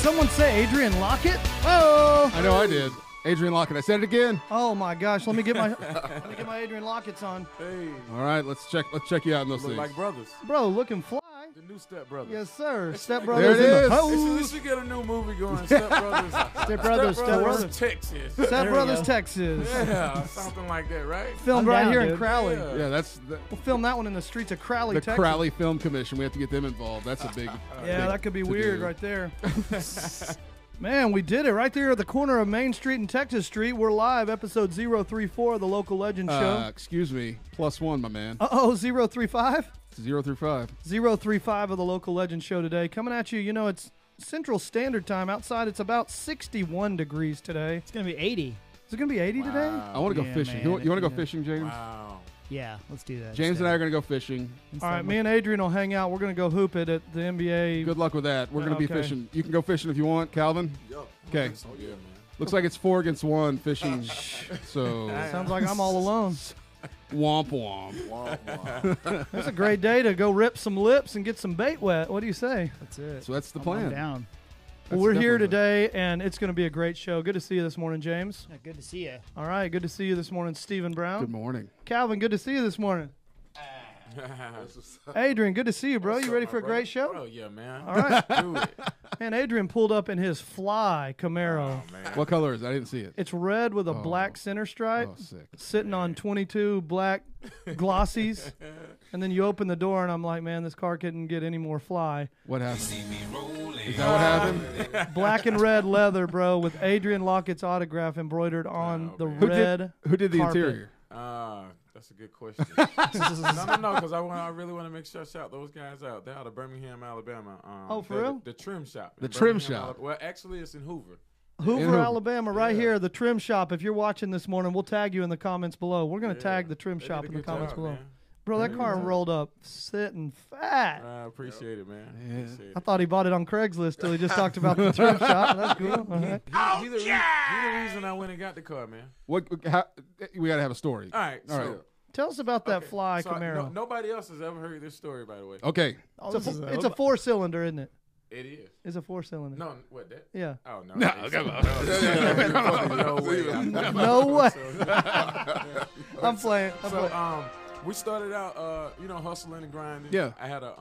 someone say Adrian Lockett? Oh, I know I did. Adrian Lockett. I said it again. oh my gosh! Let me get my Adrian Lockett's on, Hey, All right, let's check you out in those look things. like brothers. bro. Looking fly. The new Step Brothers. Yes, sir. Step There Brothers it in the is. house. We should get a new movie going. Step Brothers. Step Brothers, Step Brothers, Texas. Step we Brothers, go. Texas. Yeah, something like that, right? Filmed I'm right down, here in dude. Crowley. Yeah. Yeah, that's We'll film that one in the streets of Crowley, the Texas. Crowley Film Commission. We have to get them involved. That's a big. Yeah, big that could be to weird do. right there. Man, we did it right there at the corner of Main Street and Texas Street. We're live, episode 034 of the Local Legend Show. Excuse me, +1, my man. Uh-oh, 035? 0 through 5. 035 of the Local Legend Show today. Coming at you, you know, it's Central Standard Time. Outside, it's about 61 degrees today. It's going to be 80. Is it going to be 80 today? I want to go Yeah, fishing. man, You want to go yeah. fishing, James? Wow. Yeah, let's do that. James and I are going to go fishing. All right, me and Adrian will hang out. We're going to go hoop it at the NBA. Good luck with that. We're going to be Okay. fishing. You can go fishing if you want, Calvin. Okay. Oh, yeah, man. Looks like it's 4 against 1 fishing. So Sounds like I'm all alone. womp womp. It's a great day to go rip some lips and get some bait wet. What do you say? That's it. So that's the I'm plan. down. Well, we're here today, and it's going to be a great show. Good to see you this morning, James. Yeah, good to see you. All right, good to see you this morning, Stephen Brown. Good morning. Calvin, good to see you this morning. Adrian, good to see you, bro. What's You up, ready my for a brother? great show? Oh, yeah, man. All right. Do it. And Adrian pulled up in his fly Camaro. Oh, man. What color is it? I didn't see it. It's red with a black center stripe, Oh, sick. sitting on 22 black glossies. And then you open the door, and I'm like, man, this car couldn't get any more fly. What happened? Is that what happened? Black and red leather, bro, with Adrian Lockett's autograph embroidered on the man. red. Who did the carpet. interior? That's a good question. no, because I really want to make sure I shout those guys out. They're out of Birmingham, Alabama. Oh, for they're real? The Trim Shop. The in Trim Birmingham, Shop. Well, actually, it's in Hoover. Hoover, Hoover. Alabama, right Yeah. here, the Trim Shop. If you're watching this morning, we'll tag you in the comments below. We're going to Yeah. tag the Trim They Shop did a in the good comments job, below. man. Bro, that car rolled up sitting fat. I appreciate it, man. Yeah. Appreciate I it. thought he bought it on Craigslist till he just talked about the Trim Shop. That's cool. All right. He the reason I went and got the car, man. We got to have a story. All right. All right. So, Tell us about that okay, fly so Camaro. nobody else has ever heard this story, by the way. Okay. It's a four-cylinder, isn't it? It is. It's a four-cylinder. No, what, that? Yeah. Oh, no. No, it's- come on. No way. No way. I'm playing. So, we started out, hustling and grinding. Yeah. I had a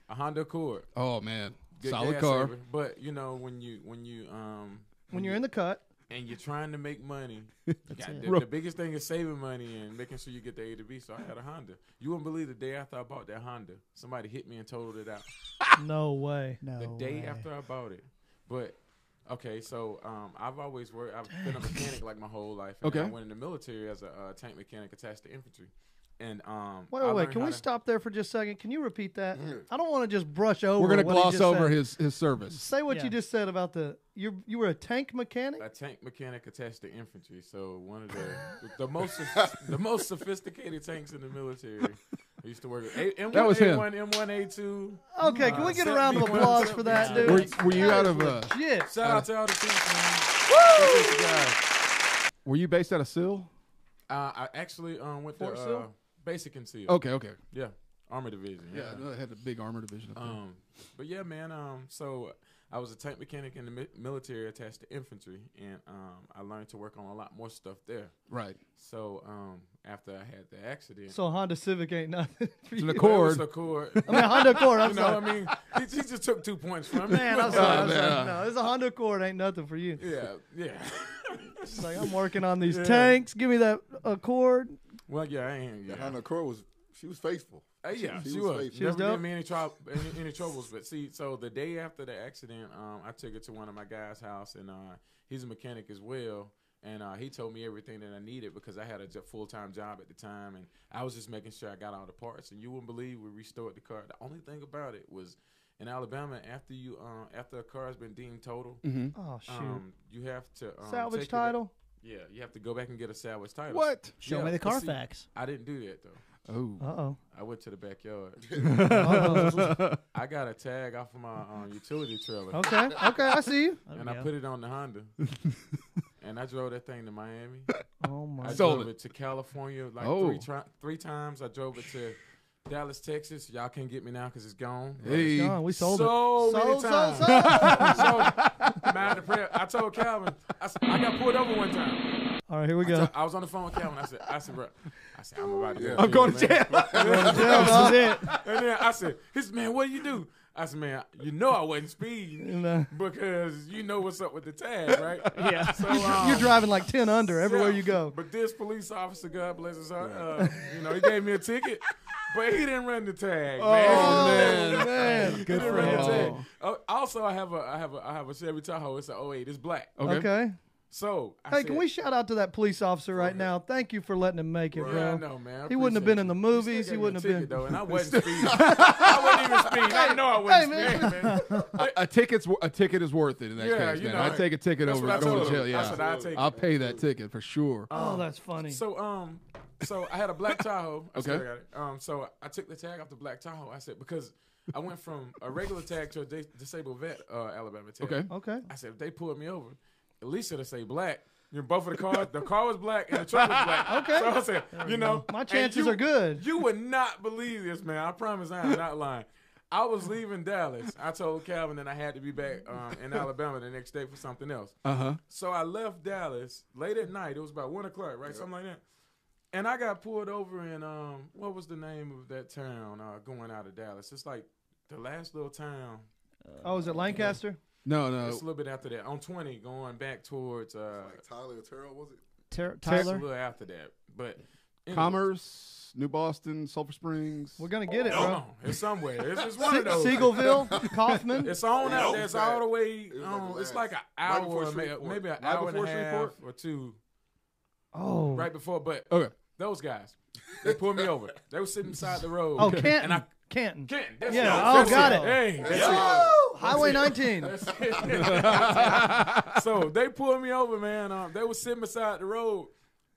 Honda Accord. Oh man, Good solid gas car. saver. But when When you're in the cut, and you're trying to make money, the biggest thing is saving money and making sure you get the A to B. So I had a Honda. You wouldn't believe the day after I bought that Honda, somebody hit me and totaled it out. no way. No The day way. after I bought it. But okay, so I've always worked. I've been a mechanic like my whole life. And Okay. I went in the military as a tank mechanic attached to infantry. And I Wait. learned Can how we to- stop there for just a second? Can you repeat that? I don't want to just brush over. We're gonna what he gloss just over said. his service. Say what Yeah. you just said about you were a tank mechanic. A tank mechanic attached to infantry. So one of the most sophisticated tanks in the military. I used to work with M1, That was him. A1, M1, A2. Okay, can we get a round of Set me applause up. for that, Yeah. dude? Were you out of Legit. Shout out to all the teams, man. Appreciate you guys. Were you based out of Sill? I actually went Fort to Sill? Basic and SEAL. Okay. Yeah, Armor Division. Yeah, I know they had a big armor division up there. But yeah, man. So I was a tank mechanic in the military attached to infantry, and I learned to work on a lot more stuff there. Right. So after I had the accident, So Honda Civic ain't nothing for It's you. an Well, it was Accord. Accord. I mean, Honda Accord. I'm You know, sorry. I mean, he just took 2 points from me. Man, I'm sorry. I'm man. sorry. No, it's a Honda Accord. Ain't nothing for you. Yeah. It's like I'm working on these Yeah. tanks. Give me that Accord. Well, yeah, I ain't. Yeah. Honda Accord she was faithful. Yeah, She she was was. faithful. She was Never dope? gave me any troubles. But see, so the day after the accident, I took it to one of my guys' house, and he's a mechanic as well. And he told me everything that I needed because I had a full-time job at the time, and I was just making sure I got all the parts. And you wouldn't believe we restored the car. The only thing about it was in Alabama, after a car has been deemed total, Oh shoot. you have to Salvage take it- title. Yeah, you have to go back and get a salvage title. What? Show Yeah, me the but see, Carfax. I didn't do that though. Oh. Uh-oh. I went to the backyard. Uh-oh. I got a tag off of my utility trailer, Okay. Okay. I see you. and I put it on the Honda. And I drove that thing to Miami. Oh my. I Sold drove it. it to California like Oh. three times. I drove it to Dallas, Texas. Y'all can't get me now because it's gone. Hey. Gone. We sold it. So many Sold, times. sold. So mind the prayer. I told Calvin, I said, I got pulled over one time. All right, here we go. I was on the phone with Calvin. I said, bro, I'm about to go. I'm going to jail. This is it. And then I said, he said, man, what do you do? I said, man, you know I wasn't speeding because you know what's up with the tag, right? Yeah. So You're driving like 10 under everywhere you go. But this police officer, God bless his heart, he gave me a ticket, but he didn't run the tag, man. Man. Good for him. Also, I have a Chevy Tahoe. It's an 08. It's black. Okay. So I Hey, said, can we shout out to that police officer right now? Thank you for letting him make it, Yeah, bro. I know, man. He wouldn't have been in the movies. He He wouldn't have been. though, and I wasn't speeding. I wasn't even speeding. I know I wasn't speeding, man. A ticket is worth it in that case, man. I take a ticket That's over what I going told to jail. him. Yeah, I said, I'll take I'll it. pay that ticket for sure. Oh, that's funny. So I had a black Tahoe. I still Okay. got it. So I took the tag off the black Tahoe. I said, because I went from a regular tag to a disabled vet Alabama tag. Okay. I said, if they pulled me over, at least it'll say black. Both of the car was black and the truck was black. Okay. So I said, My and chances are good. You would not believe this, man. I promise I am not lying. I was leaving Dallas. I told Calvin that I had to be back in Alabama the next day for something else. So I left Dallas late at night. It was about 1 o'clock, right? Something like that. And I got pulled over in, what was the name of that town going out of Dallas? It's like the last little town. Oh, is it Lancaster? No. It's a little bit after that. On 20, going back towards Like Tyler or Terrell, was it? It's a Tyler? little after that. But anyways. Commerce, New Boston, Sulphur Springs. We're going to get it, No, bro. no, it's somewhere. It's one of those. Seagullville, Kaufman. It's on out there. It's all the way. It was like the It's like an right before hour, Shreveport. maybe an Right hour and before a half Shreveport? or two. Oh. Right before, but Okay. those guys, they pulled me over. They were sitting beside the road. Oh, And Canton. I Canton. can't. That's Yeah, it. oh, That's got it. it. Hey, that's Woo! Highway 19. That's it. So they pulled me over, man. They were sitting beside the road.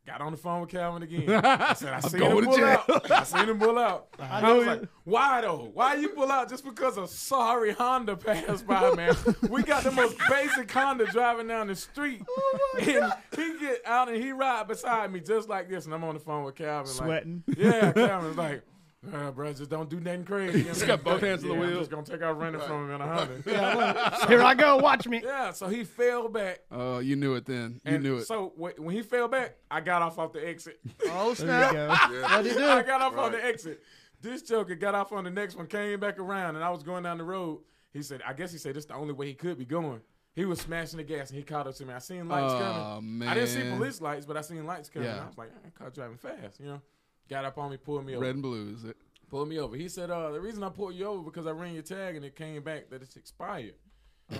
Got on the phone with Calvin again. I said, I seen him going to pull jail. out. I seen him pull out. I was like, why though? Why you pull out just because a sorry Honda passed by, man? We got the most basic Honda driving down the street. And he get out and he ride beside me just like this. And I'm on the phone with Calvin. Sweating. Like, yeah, Calvin's like, bro, just don't do nothing crazy. Just got both hands on the I'm wheel. just going to take out running from him in a Honda. Here I go. Watch me. Yeah, so he fell back. Oh, you knew it then. You And knew it. So when he fell back, I got off the exit. Oh, There snap. you go. What'd he do? I got off on the exit. This joker got off on the next one, came back around, and I was going down the road. He said, I guess he said this is the only way he could be going. He was smashing the gas, and he caught up to me. I seen lights coming. Man. I didn't see police lights, but I seen lights coming. Yeah. I was like, I caught driving fast, Got up on me, pulled me over. Red and blue, is it? Pulled me over. He said, the reason I pulled you over because I ran your tag, and it came back that it's expired.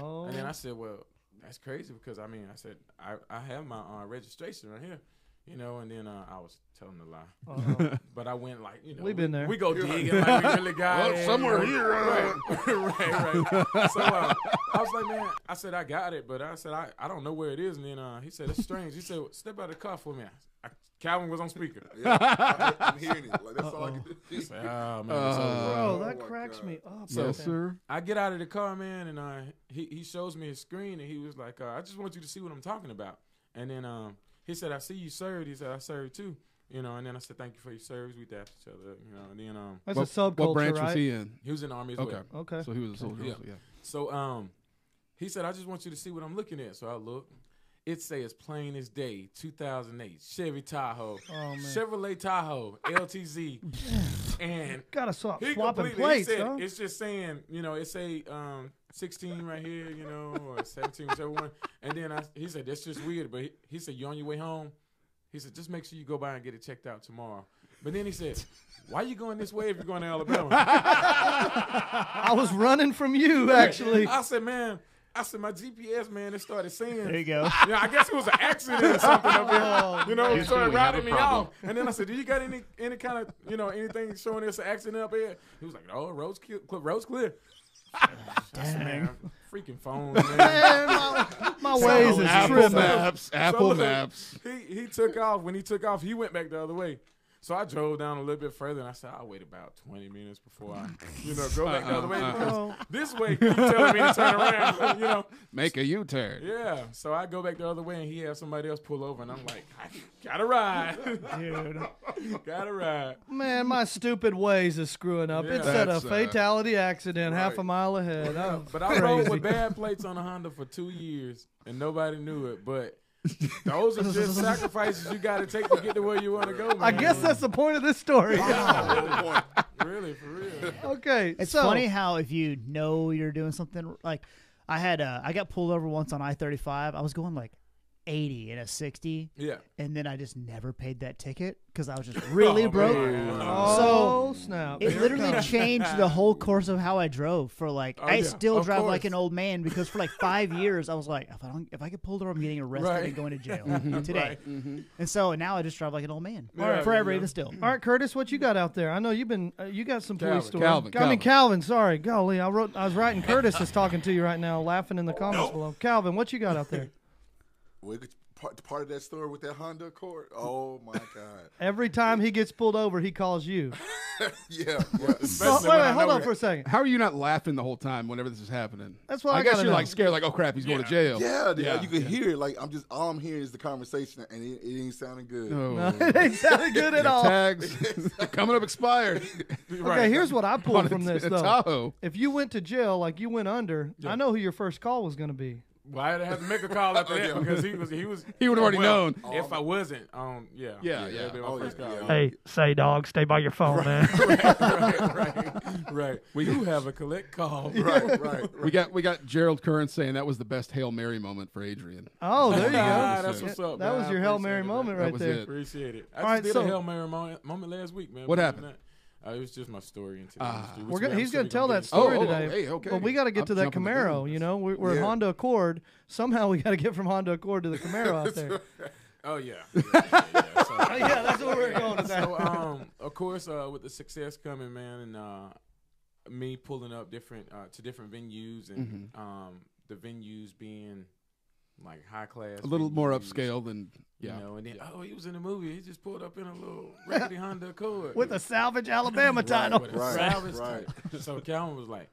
Oh. And then I said, well, that's crazy because, I said, I have my registration right here. And then I was telling a lie. Uh-oh. But I went like, We've been there. We go digging like we really got it. somewhere here. Right. So I was like, man, I said, I got it. But I said, I don't know where it is. And then he said, it's strange. He said, step out of the car for me. Calvin was on speaker. Yeah, I'm hearing it. Like, that's all I can do. I said, oh, man. it's over. Bro, Oh, that my cracks God. me up. Yes, man. sir. I get out of the car, man, and he shows me his screen, and he was like, I just want you to see what I'm talking about. And then he said, I see you served. He said, I served too. And then I said, thank you for your service. We dapped each other up, And then That's What, a subculture, what branch right? was he in? he was in the Army as Okay. well. Okay. So he was a soldier. Yeah. Also, yeah. So he said, I just want you to see what I'm looking at. So I look. It says plain as day, 2008, Chevy Tahoe, Oh, man. Chevrolet Tahoe, LTZ. And Gotta swap he swapping completely, plates, he said, huh? it's just saying, it say 16 right here, or 17, whichever one. And then he said, that's just weird. But he said, you on your way home? He said, just make sure you go by and get it checked out tomorrow. But then he said, why you going this way if you're going to Alabama? I was running from you, actually. I said, my GPS, man, it started saying. There you go. Yeah, I guess it was an accident or something up Oh, here. It Houston, started we have routing a me problem. off. And then I said, do you got any kind of, anything showing there's an accident up here? He was like, oh, road's clear. Man, freaking phones, man. Man, my ways is Apple tripping. Maps. Apple So, Maps. He took off. When he took off, he went back the other way. So I drove down a little bit further, and I said, I'll wait about 20 minutes before I, go back the other way. Because this way keep telling me to turn around, Make a U-turn. Yeah. So I go back the other way, and he has somebody else pull over, and I'm like, I gotta ride. Dude. Gotta ride. Man, my stupid ways is screwing up. Yeah. It said a That's, fatality accident half a mile ahead. But I rode with bad plates on a Honda for 2 years, and nobody knew it. But those are just sacrifices you got to take to get to where you want to go, man. I guess that's the point of this story. Really, for real. Okay, It's so funny how if you know you're doing something like I got pulled over once on I-35. I was going like 80 in a 60. Yeah. And then I just never paid that ticket because I was just really broke. Oh, snap. It literally changed the whole course of how I drove. For like, I still of drive like course. an old man because for like 5 years I was like, if I get pulled over, I'm getting arrested and going to jail today. Right. And so now I just drive like an old man Yeah, forever, yeah. even still. All right, Curtis, what you got out there? I know you've been you got some police stories. Calvin. Calvin. Sorry, golly, I was writing. Curtis is talking to you right now, laughing in the comments below. Calvin, what you got out there? Part of that story with that Honda Accord. Oh my God! Every time he gets pulled over, he calls you. Yeah. So, wait, hold on for a second. How are you not laughing the whole time whenever this is happening? That's what I guess gotta you're know. like scared, like, oh crap, he's going to jail. Yeah, you can hear it. Like all I'm hearing is the conversation, and it ain't sounding good. No, it ain't sounding good at all. Tags coming up expired. Okay, here's what I pulled from this though. Tahoe. If you went to jail, like you went under, I know who your first call was going to be. Well, I had to make a call after that because he He would have already known. If I wasn't, Yeah. that'd be my first call. Hey, say dog, stay by your phone, man. Right. We do have a collect call. Right. We got Gerald Curran saying that was the best Hail Mary moment for Adrian. Oh, there you go. That's what's up. That man. was your I Hail appreciate Mary it, moment man. right was there. it. Appreciate it. I All right, just did so- a Hail Mary moment last week, man. What happened? It was just my story in today's industry. He's going to tell that it. story Oh, today. hey, okay. But we got to get I'm to that jumping the gun Camaro. on You this. know, we're Yeah. Honda Accord. Somehow we got to get from Honda Accord to the Camaro out there. Oh yeah. Yeah, that's where we're going today. So, of course, with the success coming, man, and me pulling up to different venues, and the venues being like high class, A little more venues, upscale than you know. And then he was in the movie. He just pulled up in a little rickety Honda Accord With a salvage Alabama title. with a Right, salvage right. title. So Calvin was like,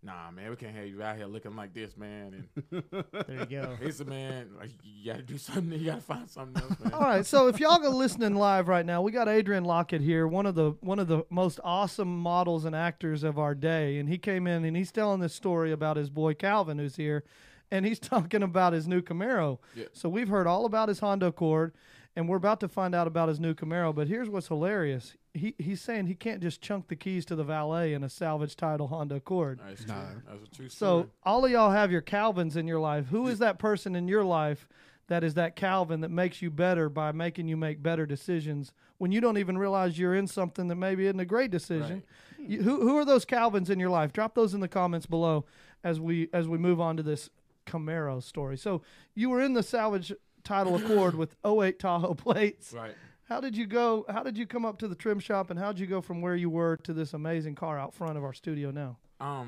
"Nah, man, we can't have you out here looking like this, man." And There you go. he said, "Man, like you got to do something. You got to find something else, man." All right, so if y'all go listening live right now, we got Adrian Lockett here, one of the most awesome models and actors of our day, and he came in and he's telling this story about his boy Calvin, who's here, and he's talking about his new Camaro. Yeah. So we've heard all about his Honda Accord, and we're about to find out about his new Camaro. But here's what's hilarious: he's saying he can't just chunk the keys to the valet in a salvage title Honda Accord. That's true. That's a true story. So all of y'all have your Calvins in your life. Who is that person in your life that is that Calvin that makes you better by making you make better decisions when you don't even realize you're in something that maybe isn't a great decision? Right. Who are those Calvins in your life? Drop those in the comments below as we move on to this Camaro story. So you were in the salvage title Accord with 08 Tahoe plates. Right. How did you go? How did you come up to the trim shop, and how did you go from where you were to this amazing car out front of our studio now?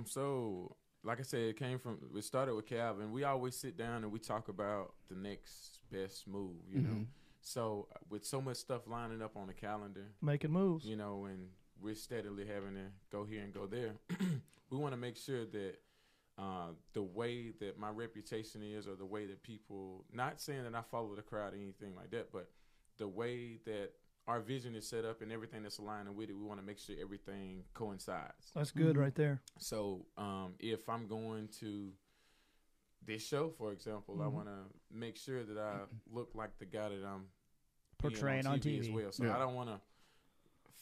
So like I said, it started with Calvin. We always sit down and we talk about the next best move, you know. So with so much stuff lining up on the calendar, Making moves. you know, and we're steadily having to go here and go there, we want to make sure that the way that my reputation is, or the way that people, not saying that I follow the crowd or anything like that, but the way that our vision is set up and everything that's aligning with it, we want to make sure everything coincides. That's good right there. So if I'm going to this show, for example, I want to make sure that I look like the guy that I'm Portraying on TV as well. So I don't want to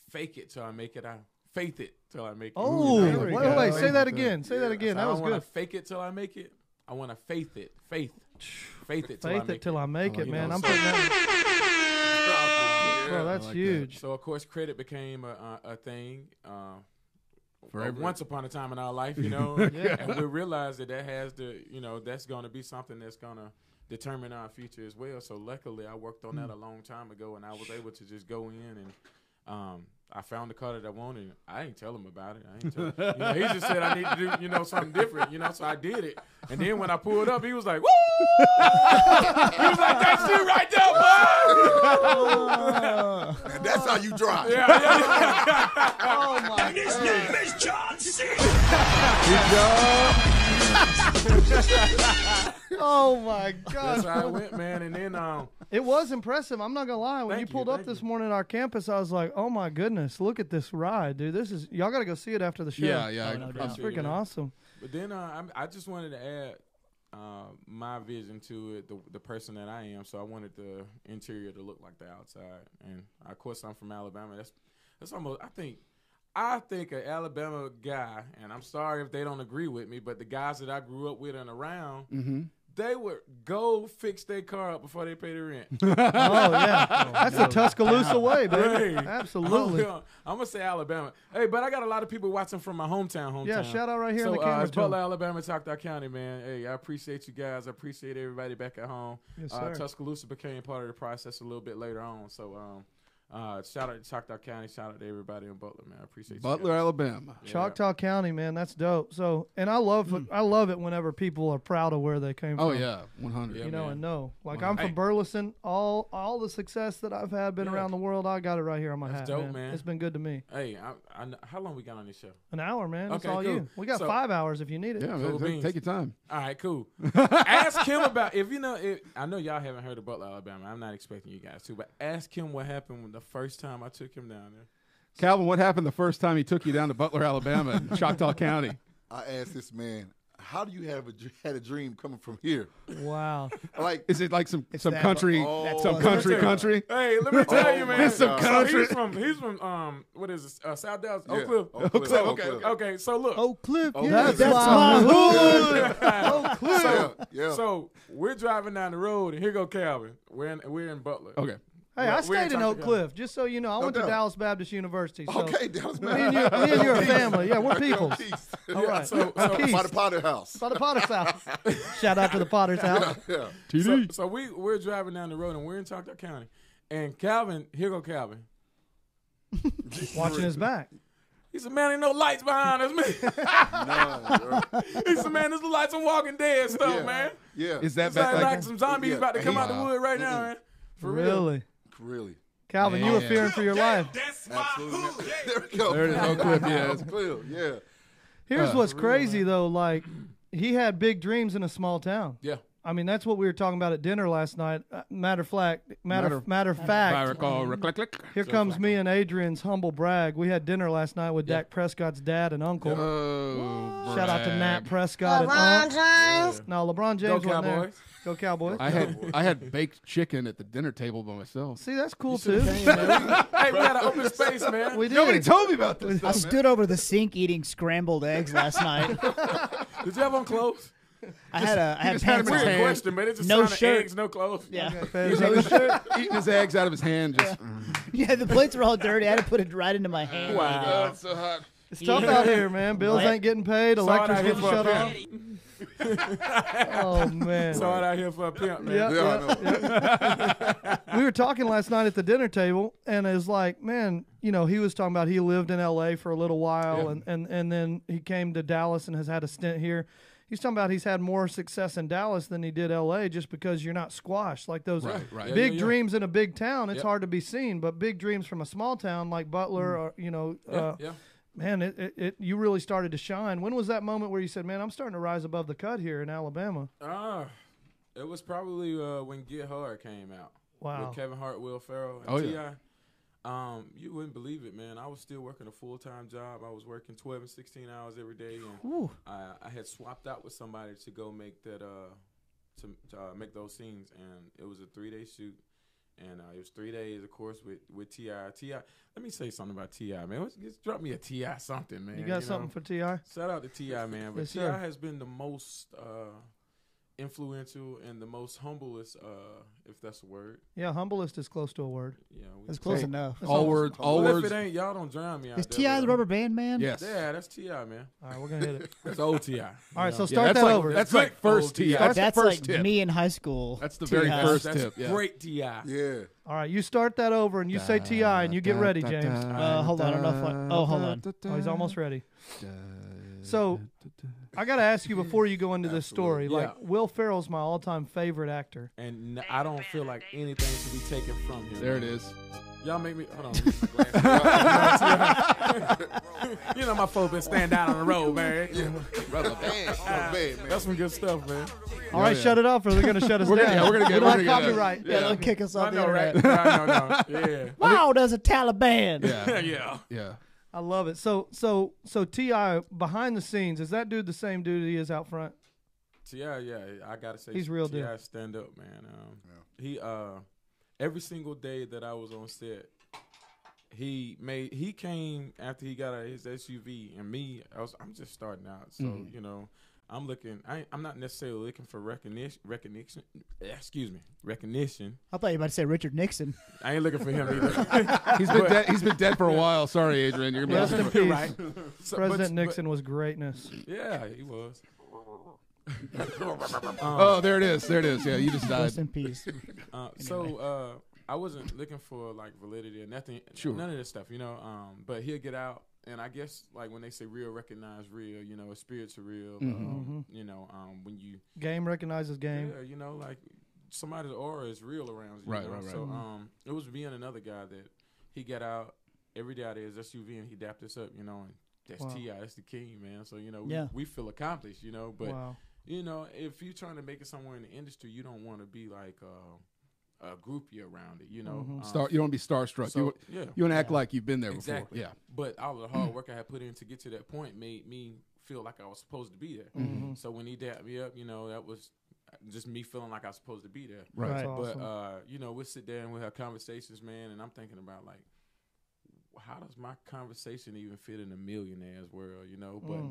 fake it till I make it. I faith it till I make it. Oh, there we go. wait, say that again. Say that again. So That I was don't want good. to fake it till I make it. I want to faith it. Faith it till I Faith make it till I make it, You man. know, I'm so- putting that. Bro, Yeah. that's I like huge. So of course, credit became a thing. Forever. Once upon a time in our life, you know, and we realized that has to, you know, that's going to be something that's going to determine our future as well. So luckily, I worked on that a long time ago, and I was able to just go in and I found the car that I wanted. I didn't tell him about it. I ain't tell him. You know, he just said I need to do, you know, something different, you know, so I did it. And then when I pulled up, he was like, woo! He was like, that's you right there, boy! And That's how you drive. Oh my God. His name is John C. Oh my God. That's how it went, man. And then It was impressive. I'm not gonna lie. When Thank you pulled you, up thank this you. morning at our campus, I was like, "Oh my goodness, look at this ride, dude! This is y'all got to go see it after the show. Yeah, yeah. Oh, no I'm- doubt. It's freaking awesome." But then I just wanted to add my vision to it, the person that I am. So I wanted the interior to look like the outside. And of course, I'm from Alabama. That's almost I think an Alabama guy, and I'm sorry if they don't agree with me, but the guys that I grew up with and around, they would go fix their car up before they pay the rent. Oh yeah, that's the Tuscaloosa way, baby. Hey. Absolutely. I'm gonna say Alabama. Hey, but I got a lot of people watching from my hometown. Yeah, shout out right here in the camera it's to 'em. Butler, Alabama, Choctaw County, man. Hey, I appreciate you guys. I appreciate everybody back at home. Yes, sir. Tuscaloosa became part of the process a little bit later on. So shout out to Choctaw County. Shout out to everybody in Butler, man. I appreciate you Butler, guys. Alabama. Yeah. Choctaw County, man, that's dope. So, and I love it whenever people are proud of where they came from. Oh yeah, 100. Yeah, You know, man. and know. Like Wow. I'm from Hey. Burleson. All the success that I've had been Yeah. around the world, I got it right here on my That's hat, dope, man. It's been good to me. Hey, how long we got on this show? An hour, man. That's Okay, all cool. you. We got So- 5 hours if you need it. Yeah, Cool man, beans. take your time. All right, cool. Ask him about if you know. I know y'all haven't heard of Butler, Alabama. I'm not expecting you guys to, but ask him what happened when the first time I took him down there. Calvin, what happened the first time he took you down to Butler, Alabama, in Choctaw County? I asked this man, how do you had a dream coming from here? Wow. Like, Is it like some that- country, oh, some that's country? Hey, let me tell you, man. It's some So country. he's from what is it? South Dallas, yeah. Oak Cliff. Oak Cliff, Okay, Oak Cliff. Okay, so look. Oak Cliff. Oh, Yeah, that's my hood. Oak Cliff. So, Yeah. so we're driving down the road, and here go Calvin. We're in Butler. Okay. Hey, I We're stayed in Choctaw Oak County. Cliff. Just so you know, I went to doubt. Dallas Baptist University. So Okay, Dallas me and you're a family. Yeah, we're peoples. All right. So Peace. By the Potter House. By the Potter's house. Shout out to the Potter's house. Yeah. so we're driving down the road, and we're in Choctaw County. And Calvin, here go Calvin. Watching his back. He said, "Man, ain't no lights behind us, man." He said, "Man, there's the lights on Walking Dead stuff, Yeah. man. Yeah. Is that It's like, back? some zombies Yeah. about to come out the Wow. wood right now, man. For real. Really? Really? Calvin, you Man. were fearing for your life. That's my Absolutely. hood. There we go. There it is, Oak Cliff, yeah. Oak Cliff, yeah. Here's what's crazy, though. Like, he had big dreams in a small town. Yeah. I mean, that's what we were talking about at dinner last night. Matter of fact, If I fact, recall, click. here comes me and Adrian's humble brag. We had dinner last night with Dak Prescott's dad and uncle. Oh, Shout out to brag. Nat Prescott LeBron and James. No, LeBron Go James wasn't there. Cowboys. Go Cowboys. I had baked chicken at the dinner table by myself. See, that's cool too. Hey, we had an open space, man. We did. Nobody told me about this. I stood over the sink eating scrambled eggs last night. Did you have on clothes? I had just had pants him in his on. Weird hand. question, man. It's just No sounded shirt. eggs, no clothes. Yeah. Eating his eggs out of his hand. Just, Yeah, the plates were all dirty. I had to put it right into my hand. Wow. it's so hot. It's tough out here, man. Bills What? ain't getting paid. Saw it out Electric's here getting for a shut off. pimp. Oh man. Saw it out here for a pimp, man. Yeah. Yeah, I know. We were talking last night at the dinner table, and it's like, man, you know, he was talking about he lived in L.A. for a little while, Yeah. and then he came to Dallas and has had a stint here. He's talking about he's had more success in Dallas than he did L.A. just because you're not squashed like those Right. Yeah, big yeah. dreams in a big town. It's Yep. hard to be seen, but big dreams from a small town like Butler, or you know, Yeah. man, it you really started to shine. When was that moment where you said, man, I'm starting to rise above the cut here in Alabama? It was probably when Get Hard came out. Wow. With Kevin Hart, Will Ferrell, and Oh, T.I. yeah. You wouldn't believe it, man. I was still working a full-time job. I was working 12 and 16 hours every day, and Ooh. I had swapped out with somebody to go make that to make those scenes, and it was a 3-day shoot, and it was 3 days, of course, with T.I. T.I. Let me say something about T.I., man. Just drop me a T.I. something, man. You got something for T.I.? Shout out to T.I., man. But Yes, T.I. sir. has been the most influential and the most humblest, if that's a word. Yeah, humblest is close to a word. Yeah, That's close Hey, enough. All words. All well, words. if it ain't, y'all don't drown me out Is there. T.I. the but, rubber band man? Yes. Yeah, that's T.I., man. All right, we're gonna hit it. That's old T.I. All right, so Yeah, start that's that like, over. That's like first tip. That's the That's first like tip. me in high school. That's the very T.I. first That's tip. Yeah. great T.I. Yeah. All right, you start that over and you say T.I. and you get ready, James. Hold on, I don't know if oh, hold on. Oh, he's almost ready. So I got to ask you before you go into this story. Absolutely. Like, Will Ferrell's my all-time favorite actor. And I don't feel like anything should be taken from him. There it is. Y'all make me. Hold on. Let me use my glasses. You know my folks been stand down on the road, man. Rubber band, man. That's some good stuff, man. All right, shut it off, or they're going to shut us down. We're gonna we get don't have copyright. Yeah, they'll kick us I off the know, right? internet. No. Yeah. Wow, there's a Taliban. Yeah. Yeah. Yeah. I love it. So T.I. behind the scenes, is that dude the same dude he is out front? Yeah, I gotta say, He's real deal. T.I. stand up, man. He every single day that I was on set, he came after he got out of his SUV, and I'm just starting out, so you know, I'm not necessarily looking for recognition. Recognition. I thought you were about to say Richard Nixon. I ain't looking for him either. He's been dead for a while. Sorry, Adrian. You're gonna Rest be in peace. right. President Nixon was greatness. Yeah, he was. Oh, there it is. Yeah, you just died. Rest in peace. I wasn't looking for like validity or nothing, none of this stuff, you know. But he'll get out, and I guess like when they say real, recognize real, you know, spirits are real. You know, when you Game recognizes game. yeah, you know, like somebody's aura is real around you. Right, you know? right. So it was being another guy that he got out every day out of his SUV and he dapped us up, you know, and that's T.I., that's the king, man. So you know, we feel accomplished, you know, but. Wow. You know, if you're trying to make it somewhere in the industry, you don't want to be like a groupie around it. You know, You don't want to be starstruck. So, you want to act like you've been there exactly. before. Yeah. But all the hard work I had put in to get to that point made me feel like I was supposed to be there. So when he dapped me up, you know, that was just me feeling like I was supposed to be there. Right. That's But awesome. you know, we'll sit there and we'll have conversations, man, and I'm thinking about like, how does my conversation even fit in a millionaire's world? You know, but.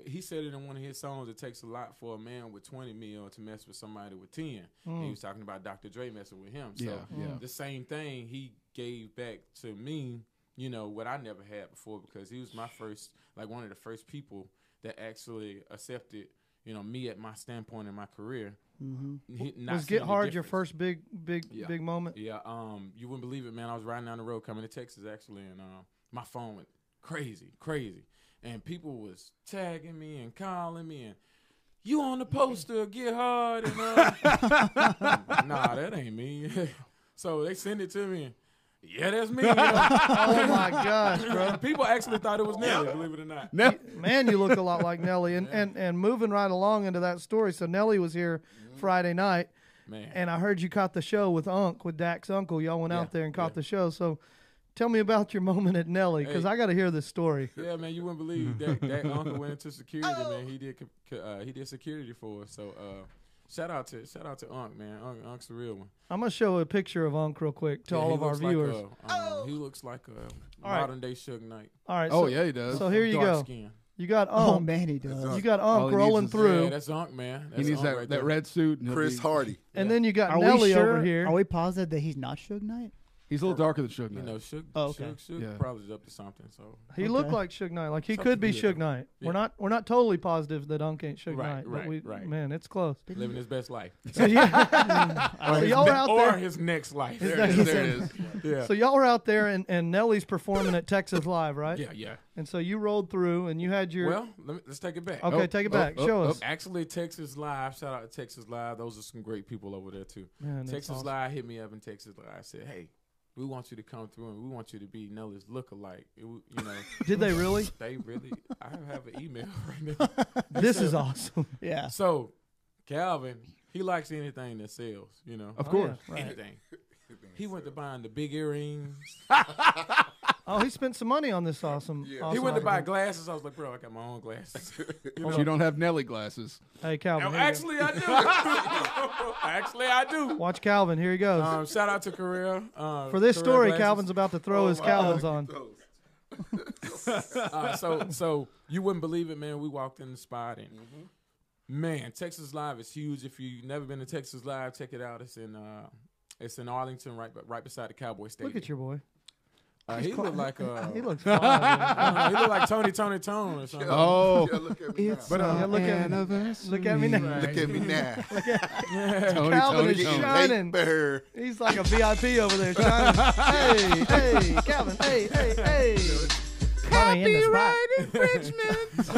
He said it in one of his songs. It takes a lot for a man with 20 mil to mess with somebody with 10. And he was talking about Dr. Dre messing with him. So the same thing he gave back to me, you know, what I never had before, because he was my first, like one of the first people that actually accepted, you know, me at my standpoint in my career. Was Get Hard your first big moment? Yeah. You wouldn't believe it, man. I was riding down the road coming to Texas actually, and my phone went crazy. And people was tagging me and calling me and, you on the poster, Get Hard. And, nah, that ain't me. So they send it to me. And, yeah, that's me. You know? Oh, my gosh, bro. People actually thought it was Nelly, believe it or not. Man, you look a lot like Nelly. And moving right along into that story. So Nelly was here Friday night. Man. And I heard you caught the show with Dak's uncle. Y'all went out there and caught the show. So tell me about your moment at Nelly, because I got to hear this story. Yeah, man, you wouldn't believe that uncle went into security, man. He did security for us. So shout out to Unc, man. Unc's the real one. I'm gonna show a picture of Unc real quick to all of our viewers. He looks like a modern day Suge Knight. All right. Oh, yeah, he does. So here you Dark go. Skin. You got Oh, Unc. man, he does. You got All Unc he rolling needs is- through. Yeah, that's Unc, man. He needs Unc right that there. red suit. And Chris Hardy. And then you got Are Nelly we sure? over here. Are we positive that he's not Suge Knight? He's a little darker than Suge You Knight. know, Suge, Oh, okay. Suge Yeah. probably is up to something. So He looked like Suge Knight. Like he Something could be good. Suge Knight. Yeah. We're not totally positive that Unc ain't Suge Right, Knight. But right. man, it's close. living his best life, So yeah. So y'all were out or there. his next life. There it is. Yeah. So y'all were out there, and Nelly's performing at Texas Live, right? Yeah. And so you rolled through, and you had your. Well, let's take it back. Okay, take it back. Show us. Actually, Texas Live. Shout out to Texas Live. Those are some great people over there too. Man, that's Texas awesome. Live hit me up in Texas Live. Said, "Hey, we want you to come through, and we want you to be Nelly's lookalike." You know, Did they really? they really. I have an email right now. This is awesome. Yeah. So, Calvin, he likes anything that sells. You know, Of course. Yeah, right. anything. He went to buying the big earrings. Oh, he spent some money on this awesome. awesome He went to buy item. glasses. I was like, bro, I got my own glasses. You don't have Nelly glasses. Hey, Calvin. No, here you actually, I do. Actually, I do. go. Watch Calvin. Here he goes. Shout out to Carrera. For this Carrera story, glasses. Calvin's about to throw his Calvins on. So you wouldn't believe it, man. We walked in the spot, and man, Texas Live is huge. If you've never been to Texas Live, check it out. It's in Arlington, right beside the Cowboy Stadium. Look at your boy. He looked like He looks fine. man. I don't know, he looked like Tony Tone or something. Oh, Yeah, look at me now. but Yeah, look at me. Look at me now. Look at me now. Calvin is Tony. shining. Bear. He's like a VIP over there shining. Hey, Calvin. Hey. probably in the spot.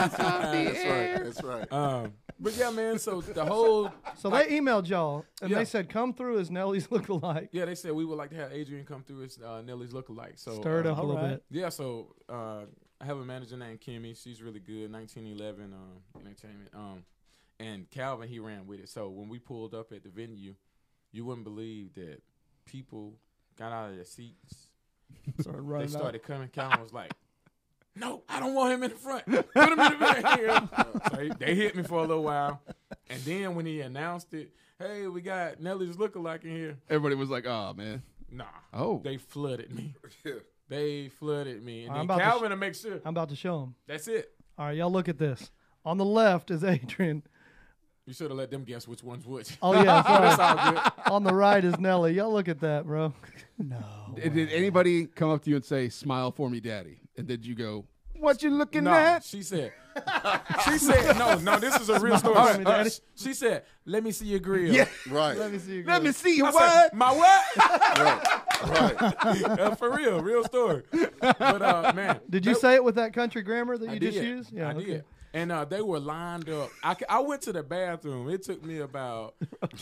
That's right. But yeah, man. So the whole So they emailed y'all and Yeah. they said, "Come through as Nelly's lookalike." yeah, they said we would like to have Adrian come through as Nelly's lookalike. So Stir it up a little alright. bit. Yeah, so I have a manager named Kimmy. She's really good. 1911 entertainment. And Calvin, he ran with it. So when we pulled up at the venue, you wouldn't believe that people got out of their seats. Started running They out. started coming. Calvin was like, "No, I don't want him in the front. Put him in the back here." So they hit me for a little while, and then when he announced it, "Hey, we got Nelly's lookalike in here." Everybody was like, "Oh man." Nah. Oh. They flooded me. Yeah. They flooded me, and I'm then about to Calvin to make sure. I'm about to show him. That's it. All right, y'all look at this. On the left is Adrian. You should have let them guess which one's which. Oh yeah, That's sorry. all good. On the right is Nelly. Y'all look at that, bro. No. Did anybody come up to you and say, "Smile for me, Daddy"? And did you go, "What you looking No, at?" she said, no, this is a real story. Smile for me, Daddy. She said, "Let me see your grill." Yeah. Right. Let me see you. Let me see your I what? said, "My what?" Right. For real story. But man, Did you say it with that country grammar that you I just did. used? Yeah, I okay. did. And they were lined up. I went to the bathroom. It took me about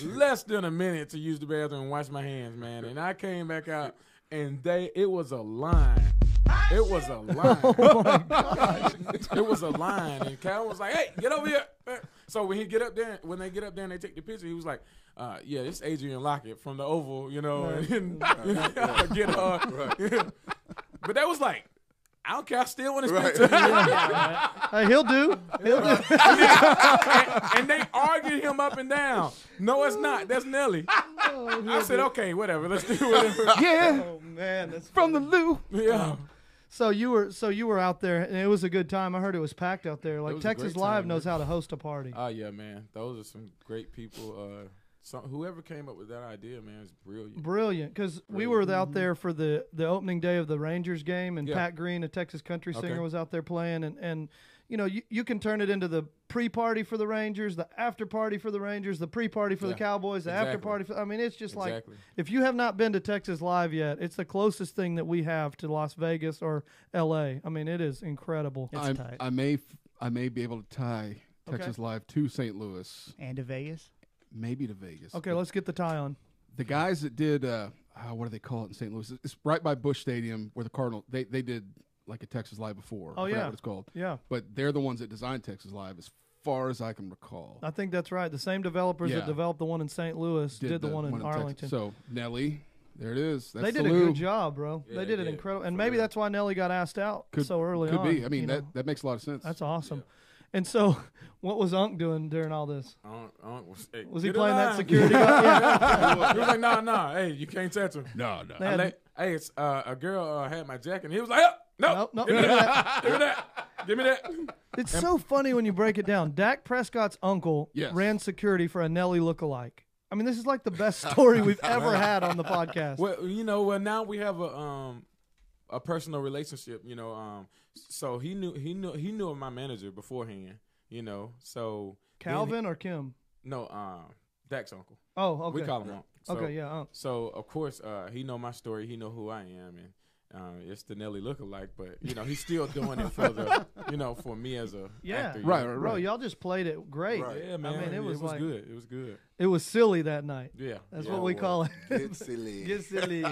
less than a minute to use the bathroom and wash my hands, man. And I came back out, and it was a line. It was a line. Oh my gosh. It was a line, and Cal was like, "Hey, get over here!" So when they get up there and they take the picture, he was like, "Yeah, this is Adrian Lockett from the Oval, you know." Right. And get her. Right. But that was like, I don't care. I still want to speak Right. to you. Hey, he'll do. He'll do. And they argued him up and down. No, it's not. That's Nelly. I said, "Okay, whatever. Let's do whatever." Yeah, Oh man, that's from the loo. Yeah. So you were out there, and it was a good time. I heard it was packed out there. Like was a Texas great Live time, knows man. how to host a party. Oh yeah, man. Those are some great people. Whoever came up with that idea, man, is brilliant. Brilliant, because we were out there for the opening day of the Rangers game, and Yeah. Pat Green, a Texas country singer, Okay. was out there playing, and you know you can turn it into the pre-party for the Rangers, the after-party for the Rangers, the pre-party for the Yeah, Cowboys, the exactly. after-party for, I mean, it's just like, Exactly. if you have not been to Texas Live yet, it's the closest thing that we have to Las Vegas or L.A. I mean, it is incredible. It's tight. I may be able to tie Texas Live to St. Louis, And to Vegas. maybe to Vegas. Okay, But let's get the tie on. the guys that did what do they call it in St. Louis? It's right by Busch Stadium where the Cardinals they did like a Texas Live before. Oh, I forgot yeah. what it's called. Yeah, But they're the ones that designed Texas Live, as far as I can recall. I think that's right. The same developers that Yeah. developed the one in St. Louis did the one in Texas. Arlington. So Nelly, there it is. That's They did the a Lou. good job, bro. Yeah, they did they it did, incredible, and for maybe real. that's why Nelly got asked out so early Could on. be. I mean, you know? that makes a lot of sense. That's awesome. And so, what was Unc doing during all this? Was he playing that security guard? Yeah. He was like, "No, hey, you can't touch him." no. They had- Hey, it's, a girl had my jacket, and he was like, "Oh, no, Nope. give me that, give me that, give me that." It's so funny when you break it down. Dak Prescott's uncle Yes. ran security for a Nelly lookalike. I mean, this is like the best story we've ever had on the podcast. Well, now we have a personal relationship, so he knew of my manager beforehand, so Calvin or Kim? no, Dak's uncle. Oh, okay. We call him Unc. So, Okay, yeah. Unc. So of course, he know my story. He know who I am, and it's the Nelly lookalike. But he's still doing it for the, for me as a Yeah. actor. Right. Bro, y'all just played it great. Right. Yeah, man. I mean, it was like good. It was good. it was silly that night. Yeah. That's yeah. what we call it. Get silly. Get silly.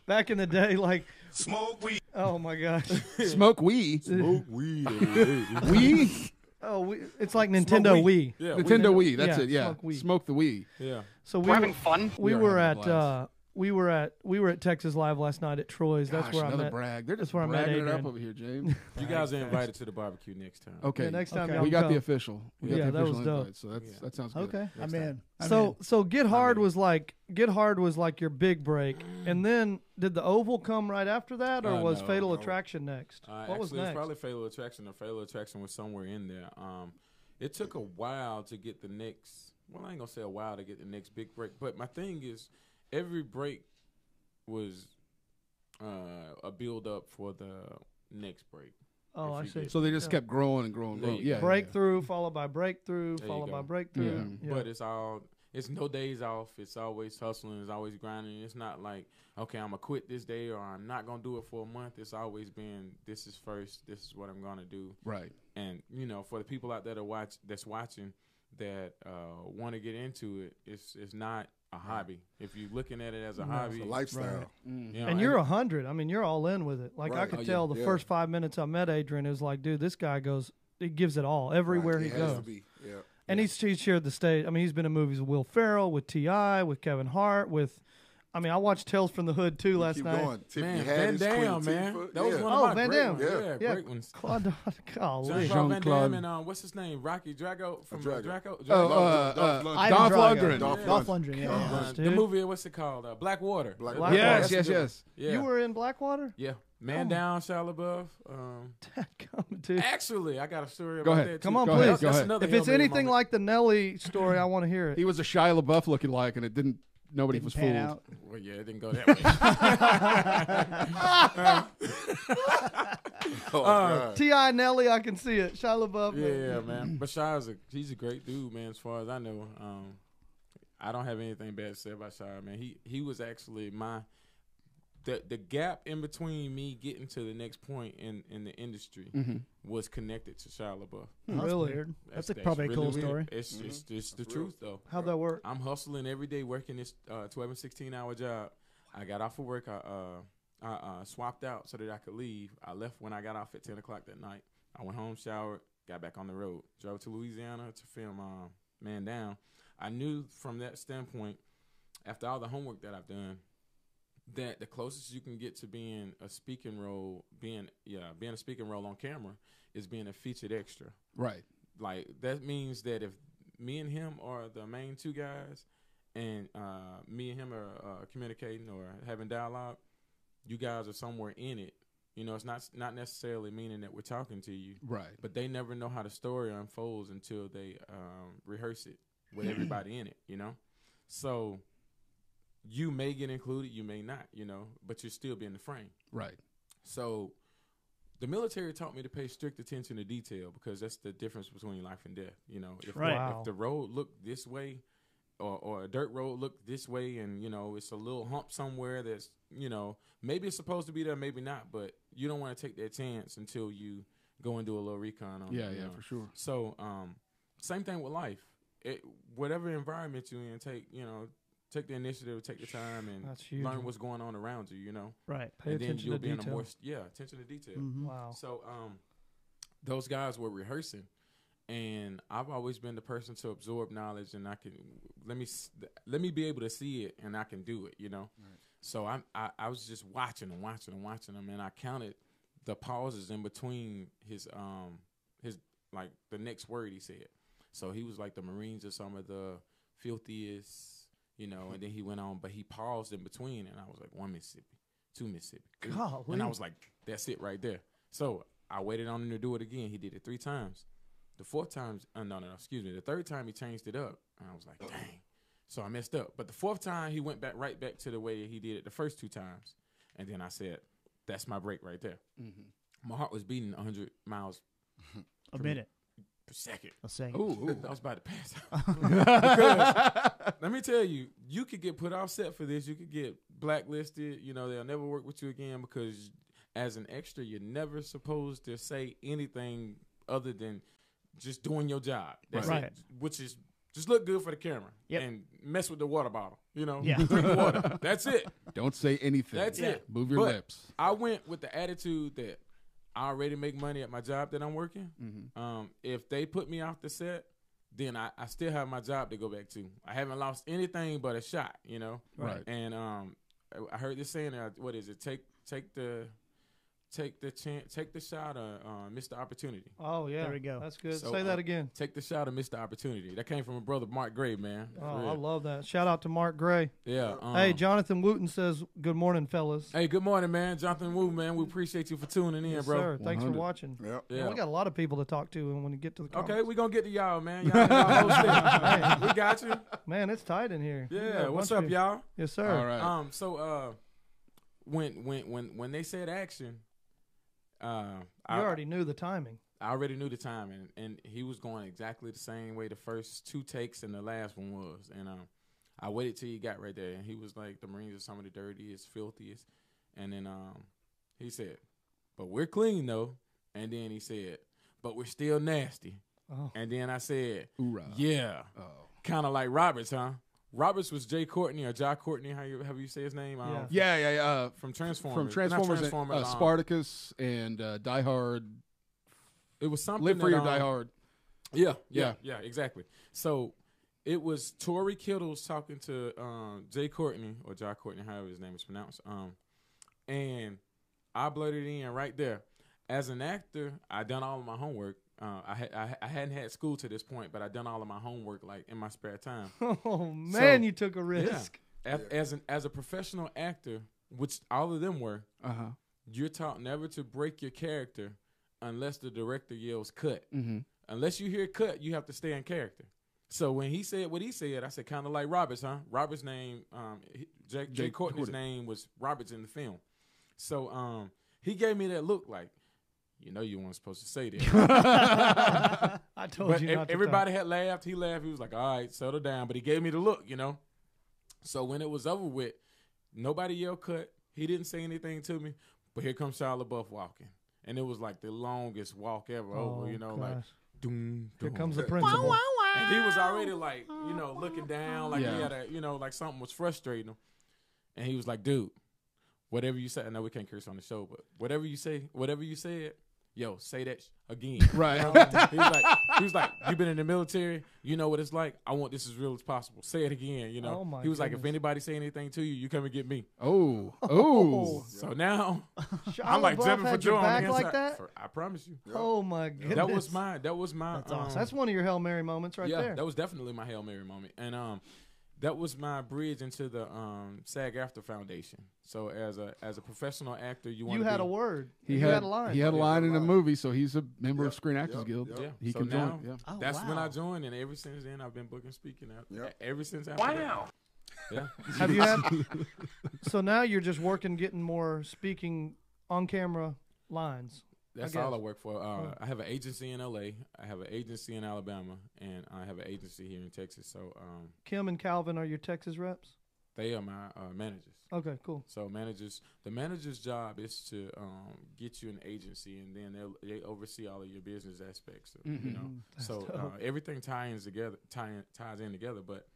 Back in the day, like Smoke weed. oh my gosh. Smoke weed. Smoke weed. every day. Wee. Oh, it's like Nintendo Wii. Yeah. Nintendo Wii. That's yeah, it. Yeah. smoke weed. Smoke the Wii. Yeah. So We're having fun. we We are were having at a blast. we were at Texas Live last night at Troy's. That's Gosh, where I another met. brag. They're that's just where I met bragging it up Adrian. over here, James. You guys are invited to the barbecue next time. Okay. Yeah, next time Okay. y'all we got come. the official. We got Yeah, the that official was dope. invite, so that sounds good. Okay. I'm Next in. time. I'm So in. so Get Hard in. was like your big break, and then did the Oval come right after that, or was No, Fatal no. Attraction next? What was Actually, it was next? probably Fatal Attraction. Or Fatal Attraction was somewhere in there. It took a while to get the next. Well, I ain't gonna say a while to get the next big break, but my thing is, every break was a build up for the next break. Oh, if I you see. get- So they just kept growing and growing. There growing. you Yeah. Breakthrough followed by breakthrough There you followed by go. breakthrough. Yeah. Yeah. But it's all it's no days off. It's always hustling. It's always grinding. It's not like, okay, I'm gonna quit this day or I'm not gonna do it for a month. It's always been, this is first. This is what I'm gonna do. Right. And you know, for the people out there that's watching that want to get into it, it's not a hobby. If you're looking at it as a hobby, It's a lifestyle. Right. you know, And you're 100. I mean, you're all in with it. Like I Right. could Oh, tell the yeah. first 5 minutes I met Adrian, it was like, dude, this guy he gives it all everywhere Right. he It has goes. to be. Yeah. And he's shared the stage. I mean, he's been in movies with Will Ferrell, with T.I., with Kevin Hart, I watched Tales from the Hood too last Keep night. going. Tiffany man, Haddish, Van Queen Damme, man. Latifah. That was Yeah. one Oh, of my Van great Damme. ones. Yeah, Yeah. great ones. Claude, golly. Jean-Claude Van Jean-Claude. Damme and what's his name? Rocky Drago from Drago. Draco. Oh, Drago. Dolph Ivan Dolph Drago. Lundgren. Dolph Dolph Lundgren. Yeah. Gosh, the dude. movie, what's it called? Blackwater. Blackwater. Yes, That's a yes, good one. yes. Yeah. You were in Blackwater? Yeah. Man Down, Shia LaBeouf. Dude. Actually, I got a story Go about ahead. that. Come too. on, Go please. ahead, go That's ahead. another If it's hillbilly anything moment. like the Nelly story, I want to hear it. He was a Shia LaBeouf looking like, and it didn't. Nobody Didn't was pan fooled. out. Well, yeah, it didn't go that way. Oh, God. T.I. Nelly, I can see it. Shia LaBeouf. Yeah, man. But Shia's he's a great dude, man. As far as I know, I don't have anything bad to say about Shia, man. He was actually the gap in between me getting to the next point in the industry was connected to Shia LaBeouf. That's Really? weird. That's probably a really cool weird. story. It's the truth though. How'd that work? I'm hustling every day, working this 12 and 16-hour job. I got off of work. I swapped out so that I could leave. I left when I got off at 10 o'clock that night. I went home, showered, got back on the road, drove to Louisiana to film Man Down. I knew from that standpoint, after all the homework that I've done, that the closest you can get to being a speaking role, being a speaking role on camera, is being a featured extra. Right. Like that means that if me and him are the main two guys, and me and him are communicating or having dialogue, you guys are somewhere in it. You know, it's not necessarily meaning that we're talking to you, Right. but they never know how the story unfolds until they rehearse it with everybody in it. You know, so you may get included, you may not. You know, but you're still being the frame. Right. So the military taught me to pay strict attention to detail because that's the difference between life and death. You know, if, Right. Wow. if the road looked this way or a dirt road looked this way and, you know, it's a little hump somewhere that's, you know, maybe it's supposed to be there, maybe not, but you don't want to take that chance until you go and do a little recon on it. Yeah, you yeah, know? for sure. So same thing with life. Whatever environment you're in, take the initiative, take the time, and That's huge. learn what's going on around you, you know. Right. Pay And then attention you'll to be in a detail. more attention to detail. Mhm. Wow. So those guys were rehearsing, and I've always been the person to absorb knowledge, and I can let me be able to see it, and I can do it, you know. Right. So I was just watching them, and I counted the pauses in between his like the next word he said. So he was like, the Marines are some of the filthiest, you know, and then he went on, but he paused in between, and I was like, 1 Mississippi, 2 Mississippi, 3. Golly. And I was like, that's it right there. So I waited on him to do it again. He did it 3 times. The 4th time, the 3rd time he changed it up, and I was like, dang. So I messed up. But the 4th time, he went right back to the way he did it the first 2 times. And then I said, that's my break right there. Mm-hmm. My heart was beating 100 miles A minute. per second. A second. Ooh. I was about to pass out. Because, let me tell you, you could get put offset for this. You could get blacklisted. You know, they'll never work with you again because as an extra, you're never supposed to say anything other than just doing your job. That's Right. it, which is just look good for the camera Yep. and mess with the water bottle. You know, Yeah. drink water. That's it. Don't say anything. That's it. Move your But lips. I went with the attitude that I already make money at my job that I'm working. Mm-hmm. If they put me off the set, then I still have my job to go back to. I haven't lost anything but a shot, you know. Right. And I heard this saying, what is it? Take the chance, take the shot, or miss the opportunity. Oh, yeah. There we go. That's good. So, Say that again. Take the shot or miss the opportunity. That came from a brother, Mark Gray, man. For Oh, real. I love that. Shout out to Mark Gray. Yeah. Hey, Jonathan Wooten says, good morning, fellas. Hey, good morning, man. Jonathan Wu, man. We appreciate you for tuning in, Yes, bro. sir. Thanks for 100. watching. Yep. Yeah. Man, we got a lot of people to talk to when we get to the comments. Okay, we gonna get to y'all, man. Y'all host it. We got you. Man, it's tight in here. We got Yeah. a What's bunch up, of- y'all? Yes, sir. All right. So when they said action, You already knew the timing. I already knew the timing, and he was going exactly the same way the first 2 takes and the last one was. And I waited till he got right there, and he was like, the Marines are some of the dirtiest, filthiest. And then he said, but we're clean, though. And then he said, but we're still nasty. Oh. And then I said, Hoorah. yeah, Oh. kind of like Roberts, huh? Roberts was Jay Courtney or Ja Courtney, how you say his name? Yeah. From Transformers. From Transformers, Spartacus and Die Hard. It was something Live Free that, or Die Hard. Yeah, exactly. So it was Tory Kittles talking to Jay Courtney or Ja Courtney, however his name is pronounced. And I blurted in right there. As an actor, I done all of my homework. I hadn't had school to this point, but I done all of my homework like in my spare time. Oh man, you took a risk. Yeah. As a professional actor, which all of them were, you're taught never to break your character unless the director yells cut. Mm-hmm. Unless you hear cut, you have to stay in character. So when he said what he said, I said kind of like Roberts, huh? Roberts' name, Jay Courtney's name was Roberts in the film. So he gave me that look like, you know you weren't supposed to say that. I told you not to. Everybody had laughed. He laughed. He was like, all right, settle down. But he gave me the look, you know. So when it was over with, nobody yelled cut. He didn't say anything to me. But here comes Shia LaBeouf walking. And it was like the longest walk ever over, you know, like, doom, here doom. comes the principal. And he was already like, you know, looking down, like he had a, you know, like something was frustrating him. And he was like, dude, whatever you say, I know we can't curse on the show, but whatever you say, whatever you said, yo, say that again. Right. He was like, you've been in the military, you know what it's like. I want this as real as possible. Say it again, you know. Oh my he was like, if goodness. anybody say anything to you, you come and get me. Oh. So now Shia I'm like LaBeouf jumping for had your joy on the back inside. like that? I promise you. Oh my goodness. That was my That's awesome. That's one of your Hail Mary moments right there. that was definitely my Hail Mary moment. And that was my bridge into the SAG-AFTRA Foundation. So as a professional actor, you had a word. He you had, had a line. He had a line in the line. movie, so he's a member of Screen Actors Guild. Yeah. He So can now, join. Yeah. Oh, That's when wow. I joined, and ever since then, I've been booking, speaking out. Yep. Ever since after that. Yeah. Have you had? So now you're just working, getting more speaking on camera lines. That's I all I guess. work for. I have an agency in LA. I have an agency in Alabama, and I have an agency here in Texas. So Kim and Calvin are your Texas reps. they are my managers. Okay, cool. So the manager's job is to get you an agency, and then they oversee all of your business aspects. You know, That's so dope. everything ties in together. But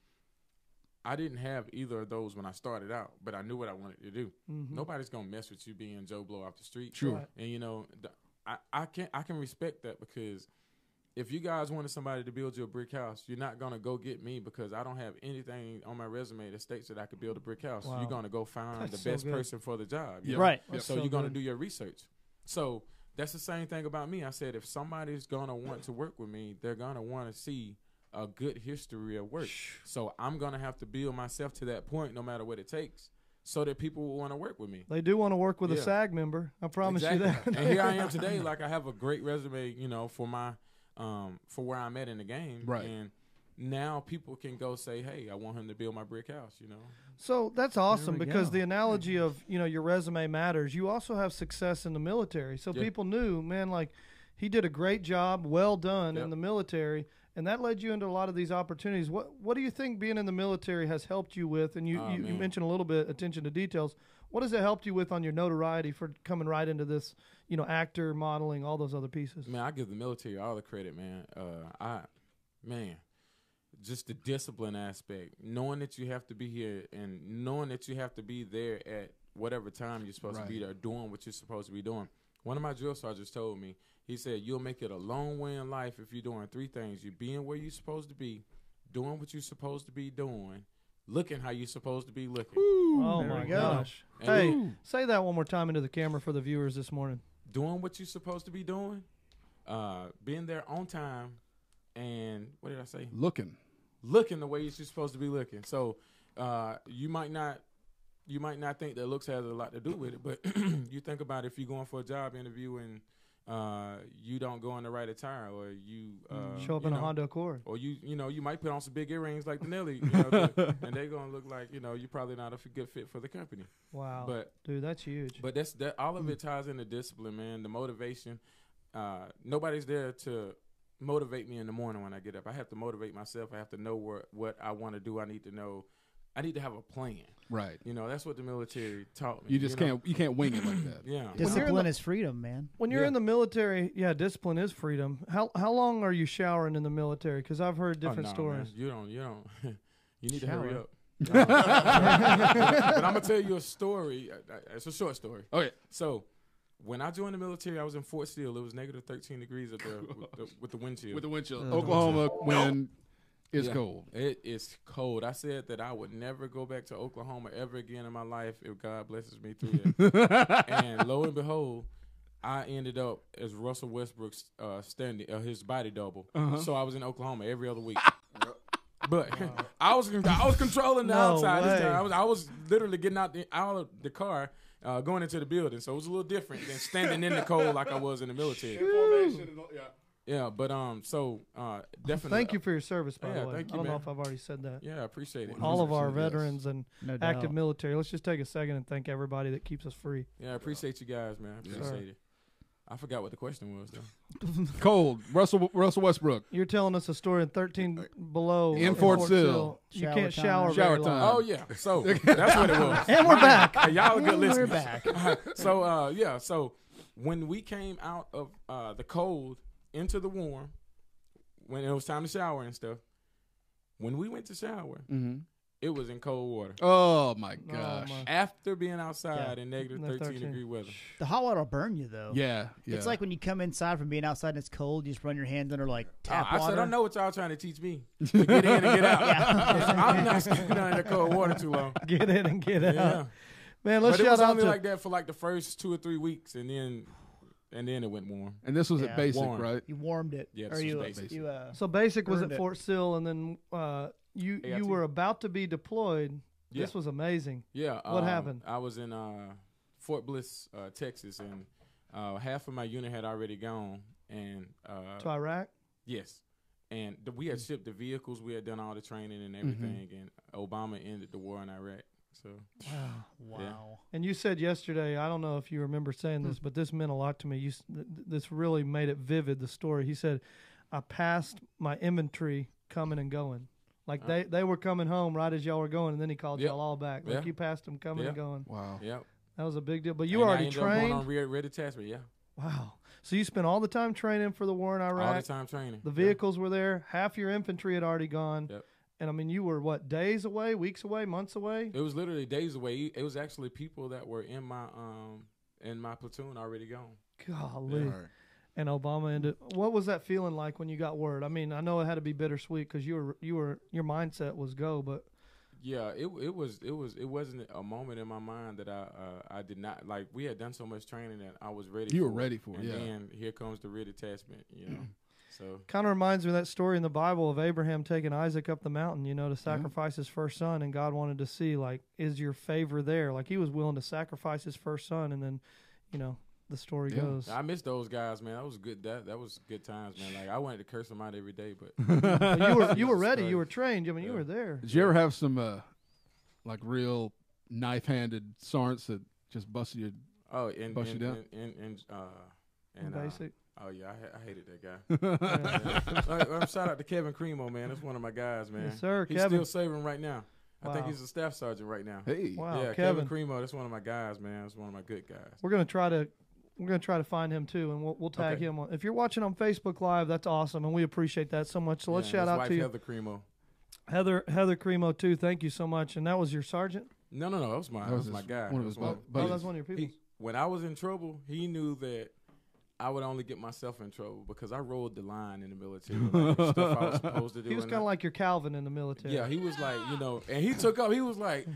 I didn't have either of those when I started out, but I knew what I wanted to do. Nobody's gonna mess with you being Joe Blow off the street. Sure. Right. And you know, I can respect that, because if you guys wanted somebody to build you a brick house, you're not gonna go get me because I don't have anything on my resume that states that I could build a brick house. Wow. You're gonna go find That's the so best good. person for the job. Yeah. Right. That's So so you're gonna good. do your research. So that's the same thing about me. I said if somebody's gonna want to work with me, they're gonna want to see a good history of work. So I'm gonna have to build myself to that point, no matter what it takes, so that people will want to work with me. They do want to work with a Yeah. SAG member. I promise Exactly. you that. And here I am today. Like, I have a great resume, you know, for my for where I'm at in the game. Right. And now people can go say, hey, I want him to build my brick house, you know. So that's awesome, we because go. the analogy of, you know, your resume matters. You also have success in the military. So Yeah. people knew, man, like he did a great job, well done in Yep. the military, and that led you into a lot of these opportunities. What do you think being in the military has helped you with? And you Man. mentioned a little bit attention to details. What has it helped you with on your notoriety for coming right into this, you know, actor, modeling, all those other pieces? Man, I give the military all the credit, man. Just the discipline aspect, knowing that you have to be here and knowing that you have to be there at whatever time you're supposed to be there, doing what you're supposed to be doing. One of my drill sergeants told me, he said, you'll make it a long way in life if you're doing 3 things. You're being where you're supposed to be, doing what you're supposed to be doing, looking how you're supposed to be looking. Oh, there my we go. gosh. And Hey, say that one more time into the camera for the viewers this morning. doing what you're supposed to be doing, being there on time, and what did I say? Looking the way you're supposed to be looking. So you might not think that looks has a lot to do with it, but you think about if you're going for a job interview you don't go in the right attire, or you Show up you in a know, Honda Accord. or you might put on some big earrings like the Nelly, and they're gonna look like you're probably not a good fit for the company. Wow. But Dude, that's huge. But that all of it ties into discipline, man. The motivation. Nobody's there to motivate me in the morning when I get up. I have to motivate myself. I have to know what I want to do. I need to have a plan. Right. That's what the military taught me. You just can't wing it like that. Yeah. Discipline is freedom, man. When you're in the military, discipline is freedom. How long are you showering in the military? Because I've heard different stories. Man. You don't. You need to hurry Shower. up. But I'm gonna tell you a story. It's a short story. Okay. So, when I joined the military, I was in Fort Steele. It was negative 13 degrees up there with the wind chill. With the wind chill. Oklahoma wind is cold. It is cold. I said that I would never go back to Oklahoma ever again in my life if God blesses me through it. And lo and behold, I ended up as Russell Westbrook's his body double. So I was in Oklahoma every other week. But I was controlling the outside this time. I was literally getting out of the car, going into the building. So it was a little different than standing in the cold like I was in the military. Yeah, but definitely. Thank you for your service, by the way. Thank you, I don't know man. if I've already said that. Yeah, I appreciate it. All of our 100% veterans and No active doubt. military. Let's just take a second and thank everybody that keeps us free. Yeah, I appreciate you guys, man. I appreciate it. I forgot what the question was, though. Cold. Russell Westbrook. You're telling us a story in 13 below In Fort Sill. You Shower can't time. shower Shower very long. time. Oh, yeah. So that's what it was. And we're back. Y'all are good listeners. We're back. So when we came out of the cold into the warm, when it was time to shower and stuff, when we went to shower, it was in cold water. Oh my gosh. my. After being outside in negative No, 13 degree weather. The hot water will burn you, though. Yeah. It's like when you come inside from being outside and it's cold, you just run your hands under tap I water. said, I know what y'all trying to teach me. To get in and get out. I'm not standing down in the cold water too long. Get in and get out. Yeah. Man, let's But it shout was out only to like that for like the first 2 or 3 weeks, and then it went warm. And this was Yeah. at basic, Warm. right? You warmed it. Yeah, or this was you, basic. you So basic was Burned at it. Fort Sill, and then you AIT. were about to be deployed. Yeah. This was amazing. Yeah. What happened? I was in Fort Bliss, Texas, and half of my unit had already gone. And To Iraq? yes. And we had shipped the vehicles. We had done all the training and everything. And Obama ended the war in Iraq. So wow. And you said yesterday, I don't know if you remember saying this, but this meant a lot to me. This really made it vivid, the story. He said, I passed my inventory coming and going. Like they were coming home right as y'all were going, and then he called Yep. y'all all back. Like Yeah. you passed them coming and Yeah. going. Wow. Yep. That was a big deal. But you And I already ended up trained? going on red attachment. Yeah. Wow. So you spent all the time training for the war in Iraq. All the time training. The vehicles were there. Half your infantry had already gone. Yep. And I mean, you were what, days away, weeks away, months away? It was literally days away. It was actually people that were in my platoon already gone. Golly. All right. And Obama ended. What was that feeling like when you got word? I mean, I know it had to be bittersweet because your mindset was go, but Yeah, it wasn't a moment in my mind that I did not like. We had done so much training that I was ready. You were for ready for it, and yeah. then here comes the red attachment. So kind of reminds me of that story in the Bible of Abraham taking Isaac up the mountain, to sacrifice his first son, and God wanted to see, like, is your favor there? Like, he was willing to sacrifice his first son, and then, the story goes. I miss those guys, man. That was good. That was good times, man. Like I wanted to curse them out every day, but But you were ready. Christ. You were trained. I mean, you were there. Did you ever have some like real knife-handed sergeants that just busted you? Bust you down? and Basic. Oh yeah, I hated that guy. Shout out to Kevin Cremo, man. That's one of my guys, man. Yes, sir. He's Kevin. still serving right now. I think Wow. he's a staff sergeant right now. Hey. Wow, Yeah, Kevin. Cremo. That's one of my guys, man. That's one of my good guys. We're gonna try to find him too, and we'll tag Okay. him on. If you're watching on Facebook Live, that's awesome, and we appreciate that so much. So let's shout out to you, Heather Cremo. Heather Cremo too. Thank you so much. And that was your sergeant. No, that was my guy. one of his That was buddies. Oh, that's one of your people. when I was in trouble, he knew that I would only get myself in trouble because I rode the line in the military. Like, stuff I was supposed to do. He was and kind of like your Calvin in the military. Yeah, he was like, and he took up. He was like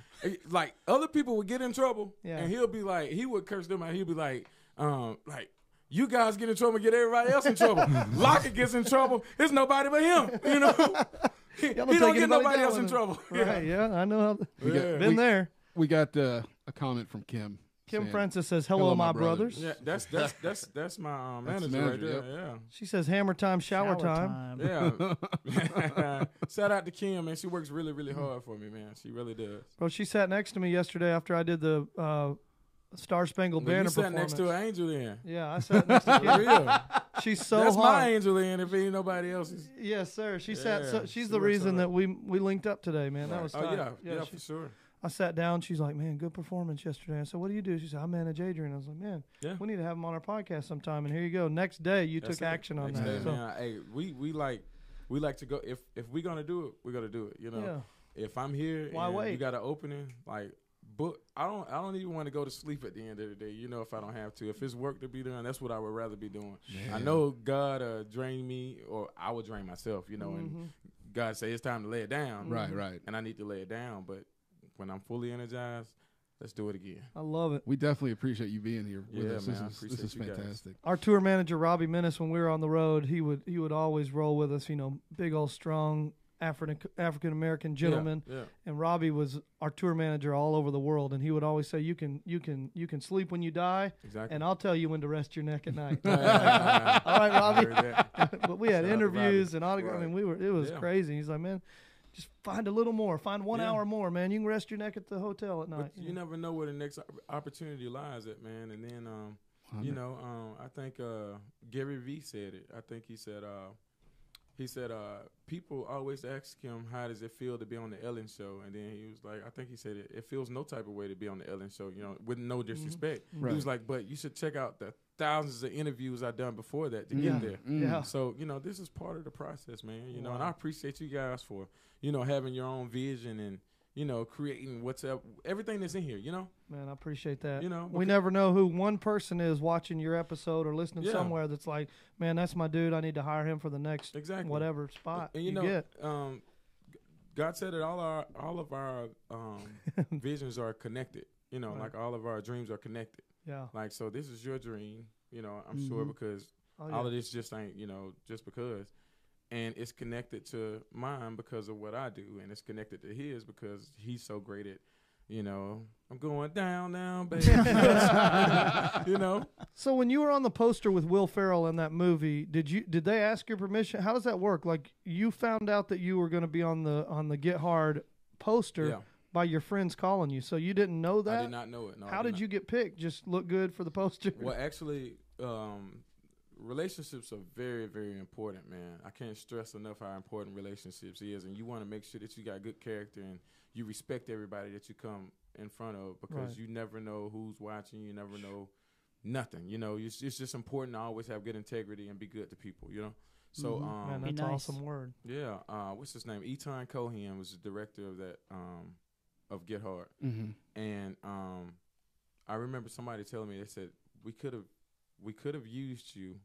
other people would get in trouble, Yeah. and he'll be like, he would curse them out. He'll be like, you guys get in trouble, and get everybody else in trouble. Lockett gets in trouble. It's nobody but him. He Y'all don't take get anybody nobody down else in with him. trouble. Right? Yeah, I know. Yeah. Been there. We got a comment from Kim. Kim saying, Francis says, "Hello, my brothers." Yeah, that's my That's the manager right manager, there. She says, "Hammer time, shower time." Yeah. Shout out to Kim, man. She works really, really hard for me, man. She really does. Bro, she sat next to me yesterday after I did the Star Spangled Well, Banner you sat performance. next to an angel then. Yeah, I sat next to For Kim. real. She's so That's hard. my angel then if ain't nobody else's. Yes, sir. She Yeah, sat. So, she's she the works reason hard. that we linked up today, man. That Right. was Oh, tight. yeah, she- for sure. I sat down. She's like, "Man, good performance yesterday." I said, "What do you do?" She said, "I manage Adrian." I was like, "Man, Yeah. we need to have him on our podcast sometime." And here you go. Next day, you That's took it. action on Next that. day, So, man. Hey, we like to go. If we're gonna do it, we're gonna do it. You know, yeah. if I'm here Why and wait? you got an opening, like, book. I don't even want to go to sleep at the end of the day. You know, if I don't have to, if it's work to be done, that's what I would rather be doing. Yeah. I know God drain me, or I would drain myself. You know, Mm-hmm. and God say it's time to lay it down. Right. And I need to lay it down, but when I'm fully energized, let's do it again. I love it. We definitely appreciate you being here with Yeah, us. man, I This appreciate is you guys. fantastic. Our tour manager Robbie Menace, when we were on the road, he would always roll with us. You know, big old strong African American gentleman. Yeah. And Robbie was our tour manager all over the world, and he would always say, "You can sleep when you die, Exactly. and I'll tell you when to rest your neck at night." All right, Robbie. Robbie. But we had Shout out to interviews and autographs. I Right. mean, it was Yeah. crazy. He's like, "Man, just find a little more. Find 1 Yeah. hour more, man. You can rest your neck at the hotel at night." But you never know where the next opportunity lies at, man. And then, I think Gary Vee said it. I think he said people always ask him, how does it feel to be on the Ellen show? And then he was like, I think he said it feels no type of way to be on the Ellen show, you know, with no disrespect. Right. He was like, but you should check out the thousands of interviews I've done before that to Yeah. get there. Yeah. So, you know, this is part of the process, man. You know, and Wow. I appreciate you guys for, you know, having your own vision and, you know, creating everything that's in here, you know? Man, I appreciate that. You know, we because- never know who one person is watching your episode or listening Yeah. somewhere that's like, "Man, that's my dude. I need to hire him for the next Exactly. whatever spot." And you know, get. God said that all of our visions are connected. You know, Right. like all of our dreams are connected. Yeah. Like, so this is your dream. You know, I'm sure because Oh, yeah. all of this just ain't, you know, just because. And it's connected to mine because of what I do, and it's connected to his because he's so great at, you know, I'm going down now, baby. You know. So when you were on the poster with Will Ferrell in that movie, did they ask your permission? How does that work? Like, you found out that you were going to be on the Get Hard poster Yeah. by your friends calling you, so you didn't know that? I did not know it. No, I How did not. you get picked? Just look good for the poster? Well, actually, relationships are very, very important, man. I can't stress enough how important relationships is, and you want to make sure that you got good character and you respect everybody that you come in front of because Right. you never know who's watching. You never know nothing. You know, it's just important to always have good integrity and be good to people. You know, so Man, Be that's nice. awesome word. yeah. What's his name? Etan Cohen was the director of that of Get Hard, Mm-hmm. and I remember somebody telling me, they said we could have used you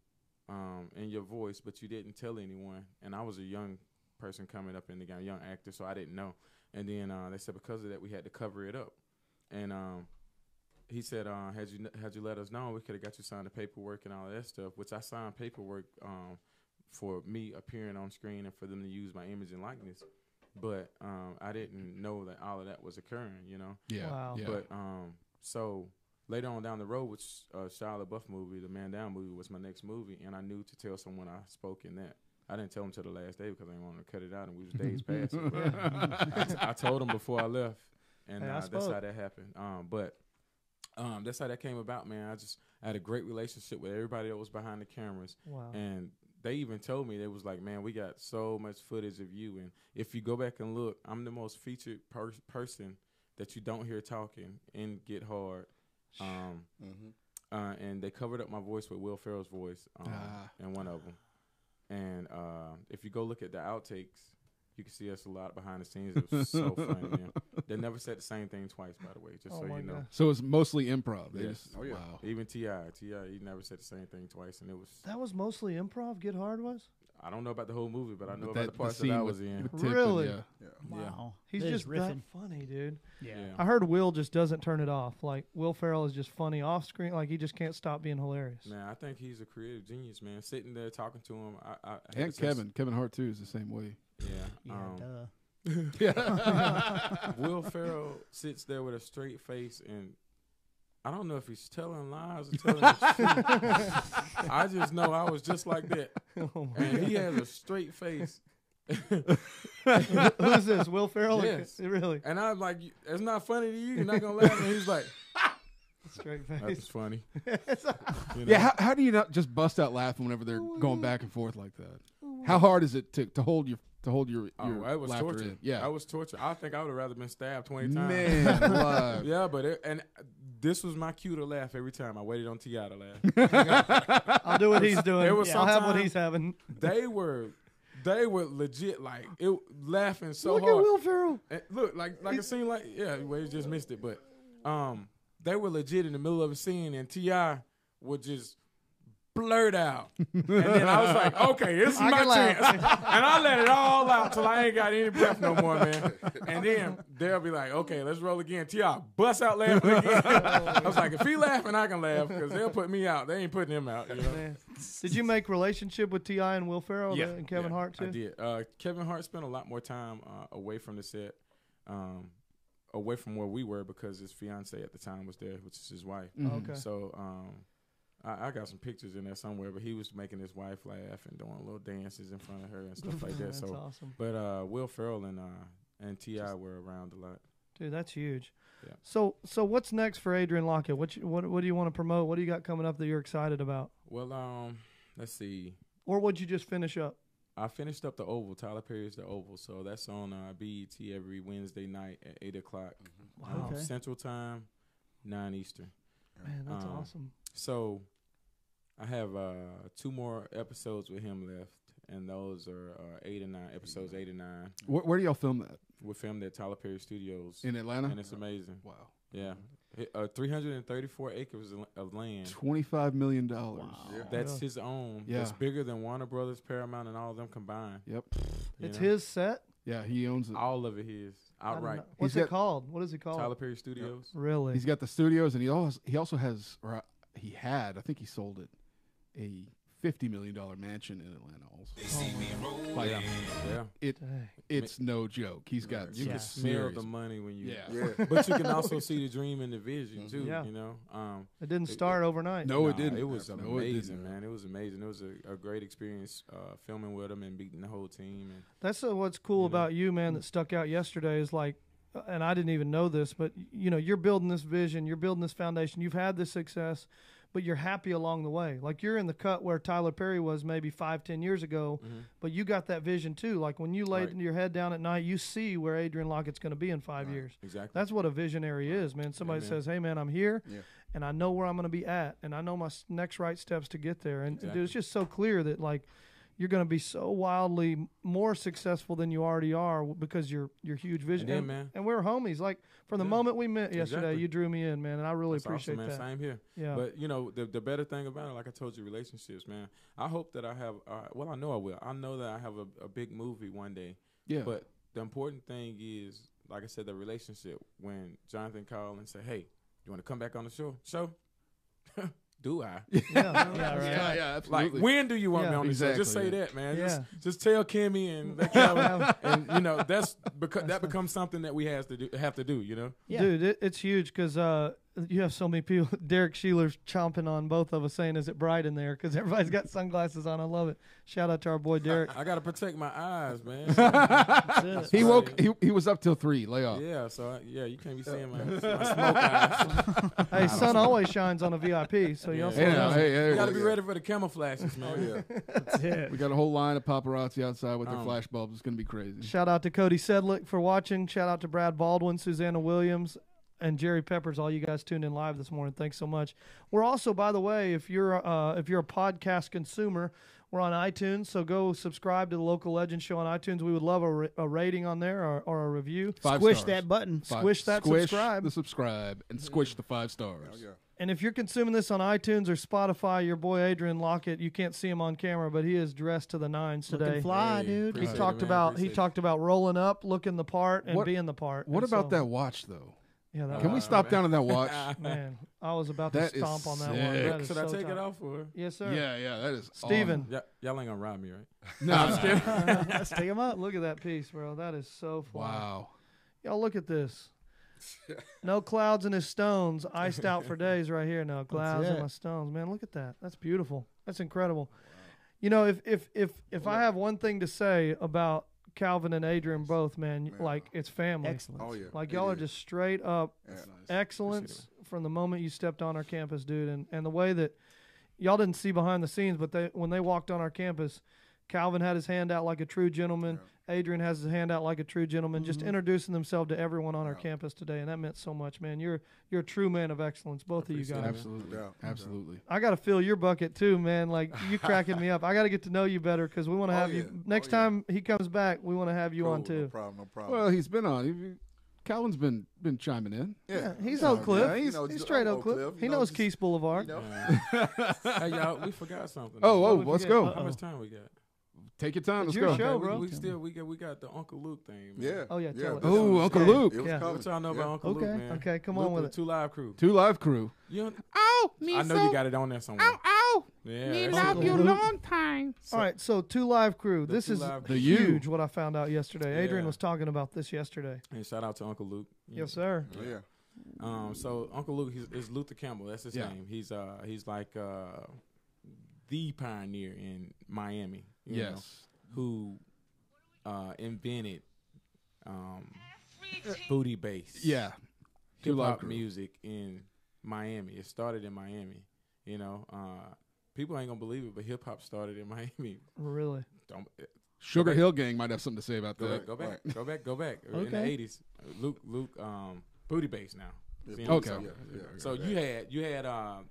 in your voice, but you didn't tell anyone. And I was a young person coming up in the game, young actor, so I didn't know. And then they said because of that we had to cover it up. And he said, had you let us know, we could have got you signed the paperwork and all of that stuff. Which I signed paperwork for me appearing on screen and for them to use my image and likeness. But I didn't know that all of that was occurring, you know. Yeah. Wow. Yeah. But so later on down the road, which Shia LaBeouf movie, the Man Down movie, was my next movie, and I knew to tell someone I spoke in that. I didn't tell them till the last day because I didn't want to cut it out, and we was days past it. But I told them before I left, and Hey, I that's spoke. how that happened. But that's how that came about, man. I had a great relationship with everybody that was behind the cameras, Wow. and they even told me, they was like, man, we got so much footage of you, and if you go back and look, I'm the most featured person that you don't hear talking in Get Hard. And they covered up my voice with Will Ferrell's voice in one of them. And if you go look at the outtakes, you can see us a lot behind the scenes. It was so funny, man. They never said the same thing twice, by the way, just Oh so my you know. God. So it's mostly improv. They Yes. just, Oh, yeah. Wow. Even T.I., he never said the same thing twice, and it was. That was mostly improv. Get Hard was. I don't know about the whole movie, but I know But about the parts that scene I with- was in. with Tip and- Really? yeah. Yeah. Wow. He's That is just riffing. that funny, dude. Yeah. Yeah. I heard Will just doesn't turn it off. Like, Will Ferrell is just funny off screen. Like, he just can't stop being hilarious. Man, I think he's a creative genius, man. Sitting there talking to him, I And Kevin Hart too is the same way. Yeah. Yeah, duh. Will Ferrell sits there with a straight face, and I don't know if he's telling lies or telling the truth. I just know I was just like that. Oh, And he has a straight face. who's this? Will Ferrell? Yes. Really? And I'm like, it's not funny to you. You're not going to laugh. And he's like, Straight that's face. funny. You know? Yeah, how do you not just bust out laughing whenever they're going back and forth like that? How hard is it to hold your Oh, it was laughter torture. in? Yeah, I was torture. I think I would have rather been stabbed 20 times. man, alive. Yeah, but this was my cue to laugh every time. I waited on T.I. to laugh. I'll do what he's doing. There was I'll have what sometime- he's having. They were legit like it laughing so Look hard. at Will Ferrell. And look, like it seemed like well, you just missed it, but they were legit in the middle of a scene, and T.I. would just blurt out, and then I was like, okay, this is I my can laugh. chance, and I let it all out till I ain't got any breath no more, man. And then they'll be like, okay, let's roll again. T.I. bust out laughing again. I was like, if he laughing, I can laugh because they'll put me out. They ain't putting him out, you know. Man. Did you make relationship with T.I. and Will Ferrell and Kevin Yeah, Hart too? I did. Kevin Hart spent a lot more time away from the set, away from where we were because his fiance at the time was there, which is his wife. Okay. So I got some pictures in there somewhere, but he was making his wife laugh and doing little dances in front of her and stuff like that. That's So, awesome. but Will Ferrell and T.I. were around a lot. Dude, that's huge. Yeah. So what's next for Adrian Lockett? What do you want to promote? What do you got coming up that you're excited about? Well, let's see. Or would you just finish up? I finished up The Oval. Tyler Perry's The Oval. So that's on BET every Wednesday night at 8 o'clock Wow. Okay. Central Time, 9 Eastern. Man, that's awesome. So I have 2 more episodes with him left, and those are 8 and 9, episodes 8 and 9. Where do y'all film that? We filmed at Tyler Perry Studios. In Atlanta? And it's amazing. Wow. Yeah. 334 acres of land. $25 million. That's Really? his own. Yeah. That's bigger than Warner Brothers, Paramount, and all of them combined. Yep. You It's know? his set? Yeah, he owns it. All of it his. I don't Outright. know. What's He's it got- called? What is it called? Tyler Perry Studios. Really? He's got the studios, and he also has, or he had, I think he sold it, a $50 million mansion in Atlanta also. Like, Yeah. it's no joke. He's got You Yeah. can smell serious- the money when you. Yeah. Yeah. But you can also see the dream and the vision too. Yeah. You know. It didn't start overnight. No, it Nah, didn't. It was No, it amazing, didn't. man. It was amazing. It was a great experience filming with him and beating the whole team. And That's what's cool You know? about you, man, that stuck out yesterday is like, and I didn't even know this, but you know, you're building this vision, you're building this foundation, you've had this success, but you're happy along the way. Like you're in the cut where Tyler Perry was maybe 5-10 years ago, but you got that vision too. Like when you laid Right. your head down at night, you see where Adrian Lockett's going to be in 5 years. exactly. That's what a visionary is, man. Somebody man. says, "Hey, man, I'm here, Yeah. and I know where I'm going to be at, and I know my next right steps to get there." And dude, Exactly. it's just so clear that like you're going to be so wildly more successful than you already are because your huge vision. And then, man. And we're homies. Like from the Yeah. moment we met yesterday, Exactly. you drew me in, man, and I really That's appreciate awesome, man. that. Same here. Yeah. But you know, the better thing about it, like I told you, relationships, man. I hope that I have. Well, I know I will. I know that I have a big movie one day. Yeah. But the important thing is, like I said, the relationship. When Jonathan called and said, "Hey, you want to come back on the show?" Do I? yeah, absolutely. Like, when do you want Yeah. me on the show? Just Exactly, say yeah. that, man. Yeah. Just tell Kimmy and let Calvin, and you know that's because that becomes something that we have to do. You know. Yeah. Dude, it's huge because you have so many people. Derek Sheeler's chomping on both of us saying, "Is it bright in there?" Because everybody's got sunglasses on. I love it. Shout out to our boy Derek. I got to protect my eyes, man. That's it. He woke. He was up till 3. Lay off. Yeah, so you can't be seeing my smoke eyes. Hey, sun always shines on a VIP, so y'all. Yeah. slow down. Hey, You got to be yeah. ready for the camouflages, man. Oh, yeah. That's it. we got a whole line of paparazzi outside with their Um, flash bulbs. It's gonna be crazy. Shout out to Cody Sedlick for watching. Shout out to Brad Baldwin, Susanna Williams, and Jerry Peppers. All you guys tuned in live this morning. Thanks so much. We're also, by the way, if you're a podcast consumer, we're on iTunes. So go subscribe to the Local Legend Show on iTunes. We would love a rating on there or a review. 5 Squish stars. that button. Squish that Squish subscribe. the subscribe and squish the 5 stars. Oh, yeah. And if you're consuming this on iTunes or Spotify, your boy Adrian Lockett, you can't see him on camera, but he is dressed to the nines today. Looking fly, Hey, dude. appreciate He it, talked man. about Appreciate it. talked about rolling up, looking the part, and What- being the part. What And about so- that watch though? Yeah, that Can we was- stop down on that watch? Man, I was about to That is stomp on that one. sick. That is Should I so take tight. it off for? Yes, sir. Yeah, that is Steven. Y'all ain't gonna rob me, right? awesome. No, I'm just kidding. Let's take him up. Look at that piece, bro. That is so fly. Wow. Y'all look at this. No clouds in his stones, iced out for days right here. No clouds in it. my stones. Man, look at that. That's beautiful. That's incredible. You know, if I have one thing to say about Calvin and Adrian both, man, like it's family. Excellent. Oh yeah. Like It y'all are is. just straight up That's nice. excellence from the moment you stepped on our campus, dude. And the way that y'all didn't see behind the scenes, but when they walked on our campus, Calvin had his hand out like a true gentleman. Adrian has his hand out like a true gentleman, just introducing themselves to everyone on our campus today, and that meant so much, man. You're a true man of excellence, both of you guys. Absolutely. Yeah. Absolutely. I got to fill your bucket too, man. Like you cracking me up. I got to get to know you better because we want to have yeah. you next Oh, yeah. time he comes back. We want to have you on Cool, too. No problem. No problem. Well, he's been on. Calvin's been chiming in. Yeah, he's Oak Cliff. yeah, he's straight Oak Cliff. He knows Keys Boulevard. Hey, y'all, we forgot something. Oh, we let's forget? go. How much time we got? Take your time. It's Let's your go. show, Okay, bro. we got the Uncle Luke thing. Man. Yeah. Oh, yeah, tell it. this Oh, was Uncle coming. Luke. It was Yeah. coming. What y'all know about Uncle Okay, Luke, man? okay, come Luke on with the it. Two Live Crew. Two Live Crew. You don't, Oh, I know you got it on there somewhere. ow. Yeah, Me that's love it. you long time. All right, so Two Live Crew. This Two is Live The U. huge. What I found out yesterday. Adrian Yeah. was talking about this yesterday. And shout out to Uncle Luke. Yes, sir. Yeah. So Uncle Luke is Luther Campbell. That's his Yeah. name. He's like the pioneer in Miami. You know, Yes. who invented booty bass. Yeah. Two Hip Live hop Crew. music in Miami. It started in Miami. You know, people ain't gonna believe it, but hip hop started in Miami. Really. Don't, Sugar back. Hill Gang might have something to say about Go that. back, go back, Right. go back. In the Okay. '80s, Luke, booty bass now. Yeah, See, Okay. So, Yeah. so you had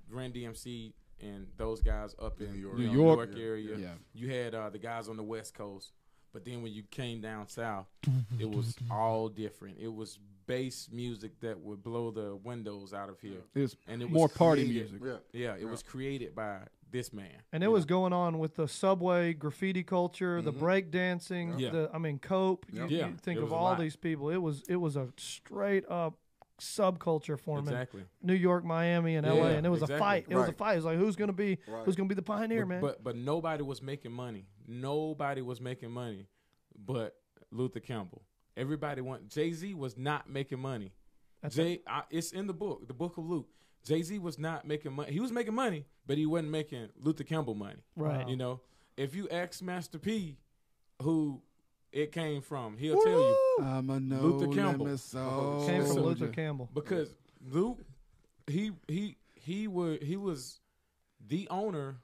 Ren DMC and those guys up in New York. New New York, York. area. Yeah. You had the guys on the West Coast, but then when you came down south, it was all different. It was bass music that would blow the windows out of here, It's and it more was party created- music. Yeah. Yeah, it was created by this man. And it was going on with the subway graffiti culture, the break dancing, Yeah. Cope. Yeah. You Yeah. think It of was a all lot. these people. It was a straight up subculture forming. Exactly. New York, Miami, and Yeah, LA, and it was exactly. a fight. It was a Right. fight. It was like who's gonna be the pioneer, man? But nobody was making money. Nobody was making money, but Luther Campbell. Everybody Jay-Z was not making money. That's It's in the book of Luke. Jay-Z was not making money. He was making money, but he wasn't making Luther Campbell money. Right. You know, if you ask Master P, who it came from, he'll tell you I'm a no Luther Campbell. limit soul Came from soldier. Luther Campbell. because Luke, he was the owner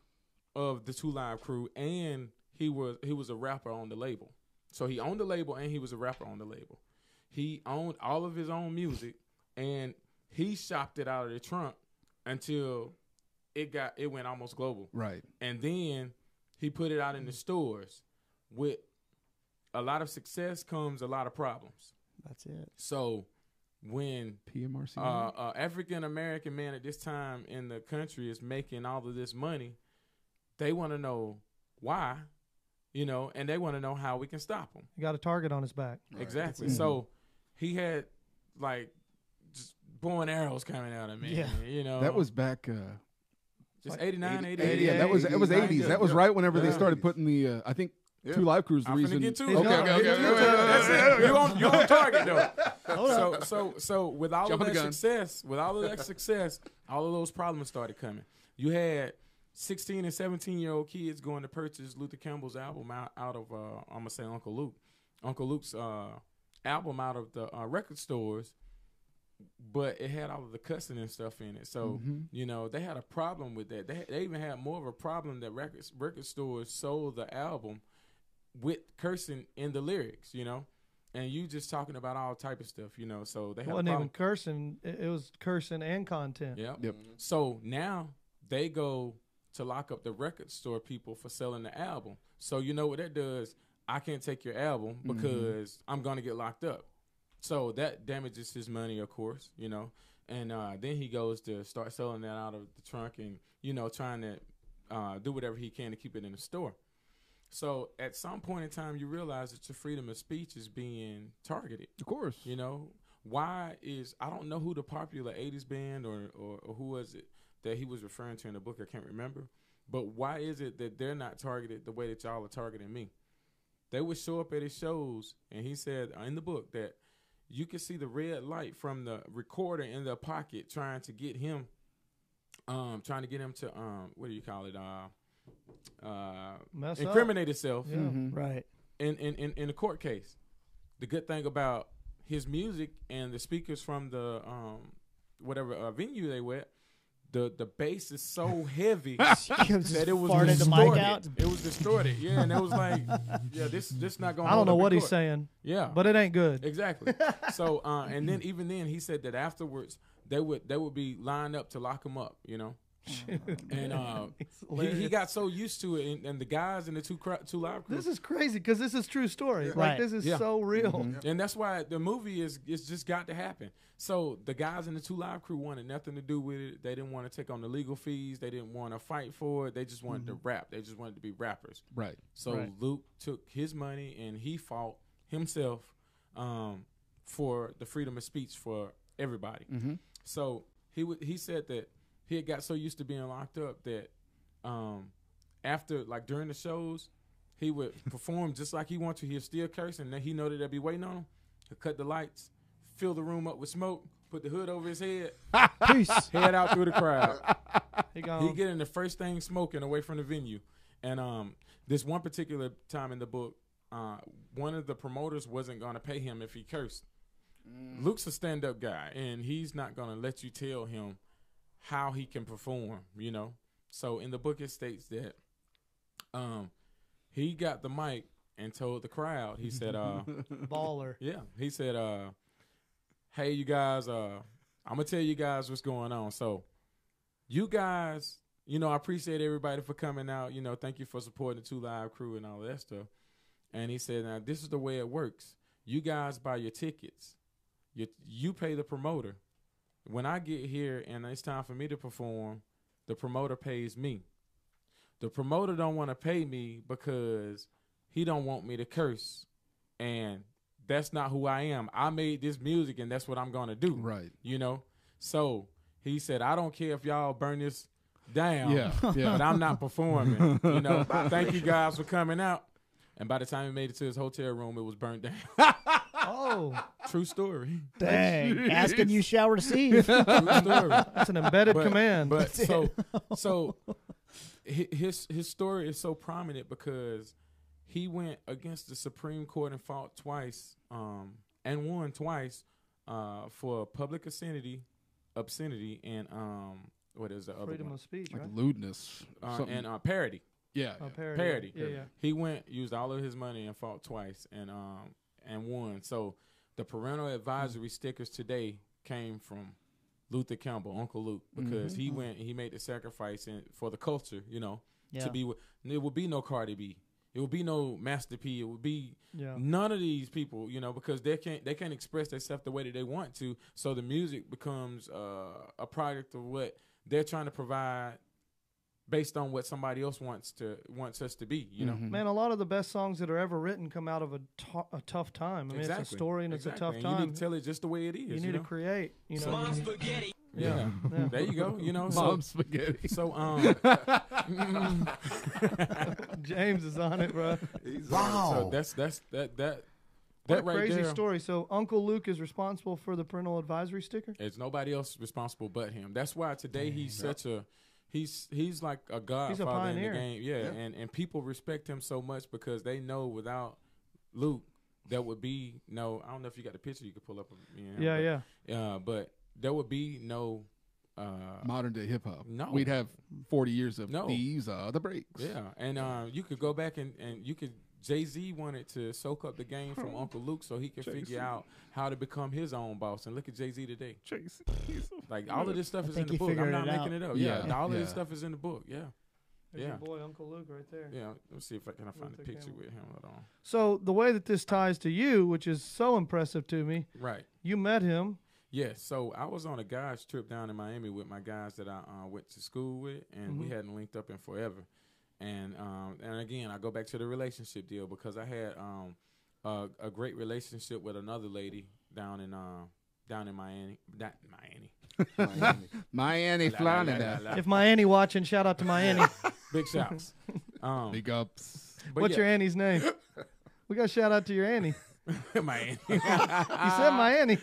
of the Two Live Crew, and he was a rapper on the label. So he owned the label, and he was a rapper on the label. He owned all of his own music, and he shopped it out of the trunk until it went almost global. Right. And then he put it out in the stores. With a lot of success comes a lot of problems. That's it. So when PMRC. African American man at this time in the country is making all of this money, they want to know why, and they want to know how we can stop him. He got a target on his back. Exactly. Mhm. So he had like just bow and arrows coming out of me. Yeah. that was back. just like 89, 80, 88. Yeah, that was 80s. That was right whenever they started putting the. I think Yeah. Two Live Crews. The I'm finna reason. get to it. He's gone. Okay. That's it. You on target though. So with all Jumping of the that gun. success, all of those problems started coming. You had 16 and 17-year-old kids going to purchase Luther Campbell's album out of I'm gonna say Uncle Luke. Uncle Luke's album out of the record stores, but it had all of the cussing and stuff in it. So they had a problem with that. They even had more of a problem that record stores sold the album with cursing in the lyrics, and you just talking about all type of stuff, So they It had a wasn't problem. even cursing. It was cursing and content. Yep. So now they go to lock up the record store people for selling the album. So you know what that does? I can't take your album because I'm going to get locked up. So that damages his money, of course, And then he goes to start selling that out of the trunk and, trying to do whatever he can to keep it in the store. So at some point in time, you realize that your freedom of speech is being targeted. Of course. Why I don't know who the popular 80s band or who was it that he was referring to in the book. I can't remember. But why is it that they're not targeted the way that y'all are targeting me? They would show up at his shows, and he said in the book that, you could see the red light from the recorder in the pocket trying to get him to what do you call it? Mess incriminate himself Yeah. Right. in a court case. The good thing about his music and the speakers from the whatever venue they were, the bass is so heavy that it was Farted the mic out. distorted. It was distorted. Yeah, and it was like, yeah, this not gonna. I don't know hold up what in he's court. saying, Yeah, but it ain't good. exactly. So and then even then he said that afterwards they would be lined up to lock him up. You know. And he got so used to it, and the guys in the two live crew. This is crazy because this is true story. Yeah. Like Right. this is Yeah. so real. Mm-hmm. And that's why the movie it's just got to happen. So the guys in the two live crew wanted nothing to do with it. They didn't want to take on the legal fees. They didn't want to fight for it. They just wanted to rap. They just wanted to be rappers. Right. So Right. Luke took his money and he fought himself for the freedom of speech for everybody. Mm-hmm. So he said that he had got so used to being locked up that after, like, during the shows, he would perform just like he wanted to. He'd still curse, and then he know that they'd be waiting on him. He'd cut the lights, fill the room up with smoke, put the hood over his head, Peace. head out through the crowd. He He gone. get in the first thing smoking away from the venue. And this one particular time in the book, one of the promoters wasn't going to pay him if he cursed. Luke's a stand-up guy, and he's not going to let you tell him how he can perform, you know. So in the book it states that he got the mic and told the crowd, he said, Baller. yeah, he said, hey, you guys, I'm going to tell you guys what's going on. So you guys, you know, I appreciate everybody for coming out. You know, thank you for supporting the Two Live crew and all that stuff. And he said, now, this is the way it works. You guys buy your tickets. You pay the promoter. When I get here and it's time for me to perform, the promoter pays me. The promoter don't want to pay me because he don't want me to curse. And that's not who I am. I made this music and that's what I'm going to do. Right. You know? So he said, I don't care if y'all burn this down, Yeah. Yeah. but I'm not performing. You know? Thank you guys for coming out. And by the time he made it to his hotel room, it was burnt down. Oh, True story. Dang. Asking you shall receive. True story. that's an embedded But- command. But so his story is so prominent because he went against the Supreme Court and fought twice, and won twice, for public obscenity, and what is the other Freedom one? of speech, Like right? lewdness. something. And parody. Yeah. Parody. Yeah, yeah. He used all of his money and fought twice and won. So the parental advisory stickers today came from Luther Campbell, Uncle Luke, because he made the sacrifice for the culture, you know, Yeah. to be. It would be no Cardi B. It would be no Master P. It would be Yeah. none of these people, you know, because they can't express themselves the way that they want to. So the music becomes a product of what they're trying to provide based on what somebody else wants us to be, you know. Man, a lot of the best songs that are ever written come out of a tough time. I mean, it's a story and it's a tough And time. you need to tell it just the way it is. You need to create, you know. Yeah. Yeah. There you go. You know. Mom spaghetti. So James is on it, bro. so that's that What a right crazy there. story. So Uncle Luke is responsible for the parental advisory sticker? It's nobody else responsible but him. That's why today he's such a he's like a godfather in the pioneer. game. Yeah, and people respect him so much because they know without Luke there would be no. I don't know if you got the picture you could pull up. But there would be no Modern day hip hop. No. We'd have 40 years of No. these are the breaks. Yeah, and you could go back and you could. Jay-Z wanted to soak up the game from Uncle Luke so he could figure out how to become his own boss. And look at Jay-Z today. Like, all of this stuff is in think the he book. I'm figured not it making out. it up. Yeah. Yeah, all of this Yeah. stuff is in the book. Yeah. There's Yeah. your boy, Uncle Luke, right there. Yeah, let's see if I can find a Luther picture Campbell. with him. Hold on. So the way that this ties to you, which is so impressive to me, Right. you met him. Yeah, so I was on a guys trip down in Miami with my guys that I went to school with, and we hadn't linked up in forever. And again, I go back to the relationship deal because I had a great relationship with another lady down in Miami. Miami Florida. If my Annie watching, shout out to my Annie. Big shouts. Big ups. But What's yeah. your Annie's name? We got to shout out to your Annie. Miami. You said Miami.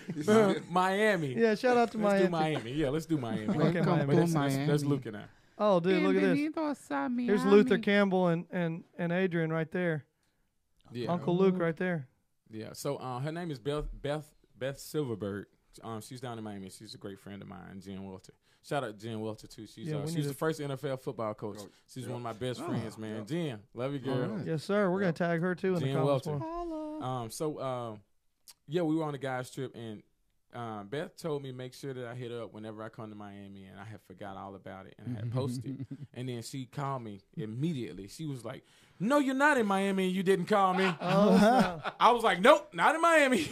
Miami. Yeah, shout out to Let's Miami. do Miami. Yeah, let's do Miami. Okay, Miami. That's Luke and I. Oh, dude, look at this. Here's Luther Campbell and Adrian right there. Yeah. Uncle Luke right there. Yeah. So her name is Beth Silverberg. She's down in Miami. She's a great friend of mine, Jen Welter. Shout out to Jen Welter too. She's the first NFL football coach. She's one of my best friends, man. Jen, love you, girl. Right. Yes, sir. We're gonna tag her too in Jen the comments. Welter. Yeah, we were on a guys trip, and Beth told me make sure that I hit her up whenever I come to Miami, and I had forgot all about it and I had posted. And then she called me immediately. She was like, "No, you're not in Miami, and you didn't call me." I was like, "Nope, not in Miami."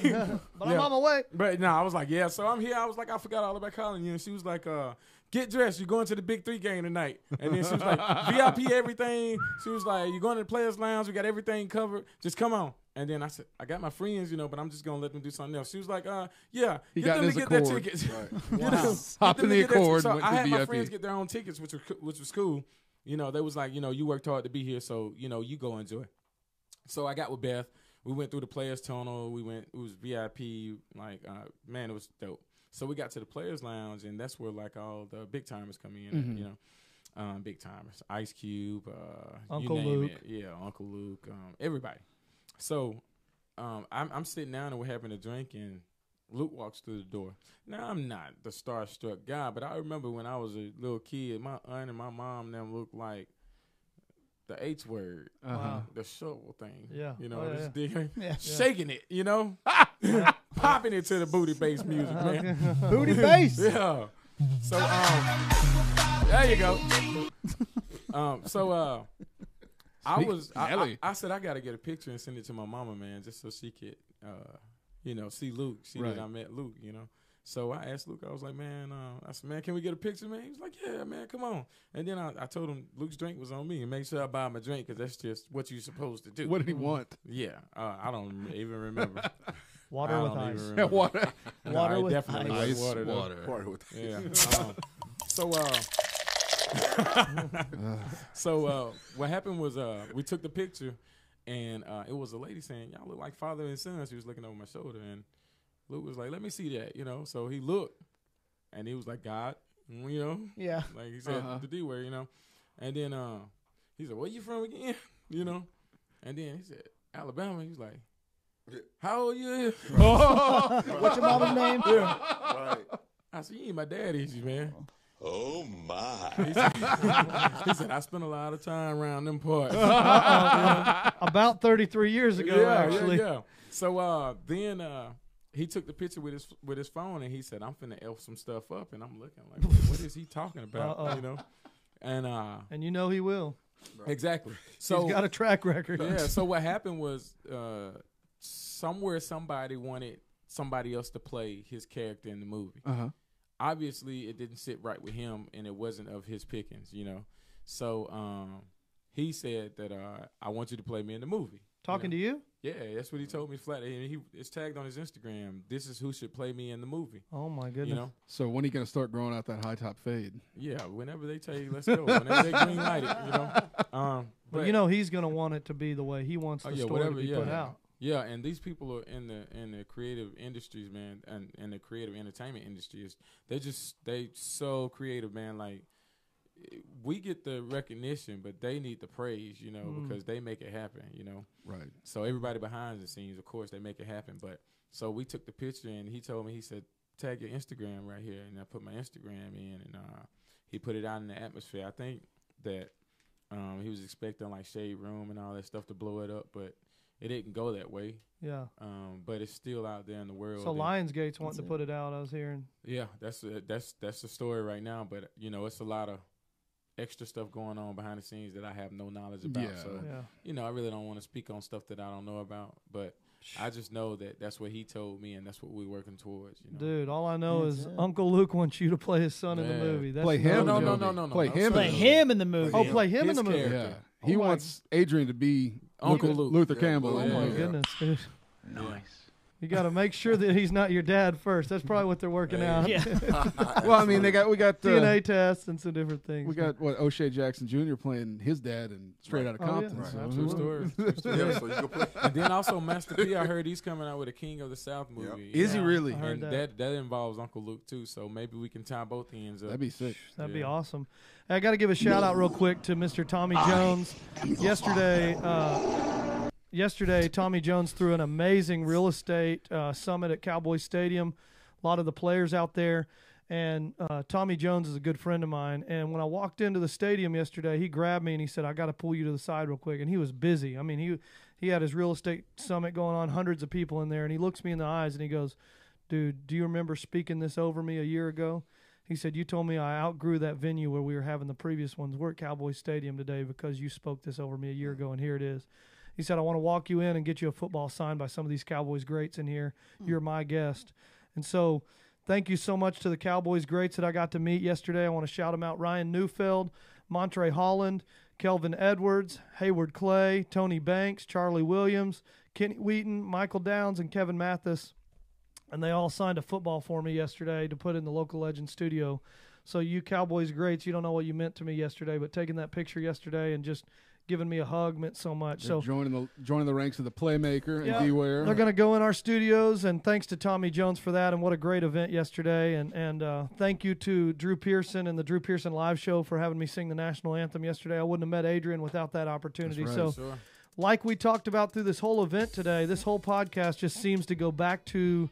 But I'm on my way. But no, I was like, "Yeah." So I'm here. I was like, "I forgot all about calling you." And she was like, "Get dressed. You're going to the Big 3 game tonight." And then she was like, "VIP everything." She was like, "You're going to the Players Lounge. We got everything covered. Just come on." And then I said, "I got my friends, but I'm just gonna let them do something else." She was like, "Yeah, He get got them his to get their Accord. tickets." Right. Get them- Hop get them in to the get their- Accord. So and went I to had my VIP. friends get their own tickets, which was cool. They was like, you worked hard to be here, so you go enjoy. So I got with Beth. We went through the Players Tunnel. It was VIP. Like, man, it was dope. So we got to the Players Lounge, and that's where like all the big timers come in. Big timers, Ice Cube, Uncle you name Luke. it. Yeah, Uncle Luke, everybody. So I'm sitting down and we're having a drink, and Luke walks through the door. Now, I'm not the starstruck guy, but I remember when I was a little kid, my aunt and my mom them looked like the H word, the shovel thing. Yeah. Just digging, Yeah. shaking it, popping it to the booty bass music, man. Booty bass. Yeah. So there you go. I said I gotta get a picture and send it to my mama, man, just so she could see Luke, see that I met Luke, So I asked Luke, I was like, man, can we get a picture, man? He was like, yeah, man, come on. And then I told him Luke's drink was on me, and make sure I buy him a drink, because that's just what you're supposed to do. What did he want? Yeah, I don't even remember. Water with ice. Water. Water with definitely ice. was water. Though. Water with Yeah. So what happened was we took the picture, and it was a lady saying, "Y'all look like father and son." She was looking over my shoulder, and Luke was like, "Let me see that," So he looked, and he was like, "God," Yeah. like he said the D word, And then he said, "Where you from again?" And then he said, "Alabama." He was like, "How old you?" What's your mama's name? right. I said, "You ain't my daddy, man." Oh my! He said, "I spent a lot of time around them parts." About 33 years ago, actually. Yeah. So then he took the picture with his phone, and he said, "I'm finna F some stuff up," and I'm looking like, what is he talking about? And he will. exactly. So He's got a track record. yeah. So what happened was somewhere somebody wanted somebody else to play his character in the movie. Obviously, it didn't sit right with him, and it wasn't of his pickings, So he said that I want you to play me in the movie. Talking to you? Yeah, that's what he told me flat. And it's tagged on his Instagram. This is who should play me in the movie. Oh, my goodness. So when are you going to start growing out that high top fade? Yeah, whenever they tell you, let's go. Whenever they green light it, But he's going to want it to be the way he wants the story to be put out. Yeah, and these people are in the creative industries, man, and in the creative entertainment industries. They so creative, man. Like, we get the recognition, but they need the praise, because they make it happen, Right. So everybody behind the scenes, of course, they make it happen. But so we took the picture, and he told me, he said, "Tag your Instagram right here," and I put my Instagram in, and he put it out in the atmosphere. I think that he was expecting like Shade Room and all that stuff to blow it up, but it didn't go that way. Yeah. But it's still out there in the world. So Lionsgate's wanting to put it out, I was hearing. Yeah, that's the story right now. But it's a lot of extra stuff going on behind the scenes that I have no knowledge about. Yeah. So I really don't want to speak on stuff that I don't know about. But I just know that that's what he told me, and that's what we're working towards. Dude, all I know is Uncle Luke wants you to play his son in the movie. That's Play him. No. Play him. Play him in the movie. Oh, play him in the movie. character. Yeah. He wants Adrian to be Uncle Luke. Luther Campbell. Oh my Yeah. goodness, dude. Nice. You got to make sure that he's not your dad first. That's probably what they're working out. Yeah. Well, I mean, we got DNA tests and some different things. we got O'Shea Jackson Jr. playing his dad and Straight Outta Oh, yeah. Compton. Right. So True story. True story. Yeah, so you can play. And then also Master P, I heard he's coming out with a King of the South movie. Is he Yeah, really? I heard And that. that involves Uncle Luke too, so maybe we can tie both ends up. That'd be sick. That'd be Yeah. awesome. I got to give a shout out real quick to Mr. Tommy Jones. Yesterday, Tommy Jones threw an amazing real estate summit at Cowboy Stadium. A lot of the players out there. And Tommy Jones is a good friend of mine. And when I walked into the stadium yesterday, he grabbed me and he said, I got to pull you to the side real quick. And he was busy. I mean, he had his real estate summit going on, hundreds of people in there. And he looks me in the eyes and he goes, dude, do you remember speaking this over me a year ago? He said, you told me I outgrew that venue where we were having the previous ones. We're at Cowboy Stadium today because you spoke this over me a year ago, and here it is. He said, I want to walk you in and get you a football signed by some of these Cowboys greats in here. You're my guest. And so thank you so much to the Cowboys greats that I got to meet yesterday. I want to shout them out. Ryan Neufeld, Montre Holland, Kelvin Edwards, Hayward Clay, Tony Banks, Charlie Williams, Kenny Wheaton, Michael Downs, and Kevin Mathis. And they all signed a football for me yesterday to put in the Local Legend studio. So you Cowboys greats, you don't know what you meant to me yesterday, but taking that picture yesterday and just giving me a hug meant so much. They're So joining the ranks of the Playmaker Yeah. and Beware. they're going to go in our studios, and thanks to Tommy Jones for that, and what a great event yesterday. And thank you to Drew Pearson and the Drew Pearson Live Show for having me sing the national anthem yesterday. I wouldn't have met Adrian without that opportunity. That's So right. Sure. like we talked about through this whole event today, this whole podcast just seems to go back to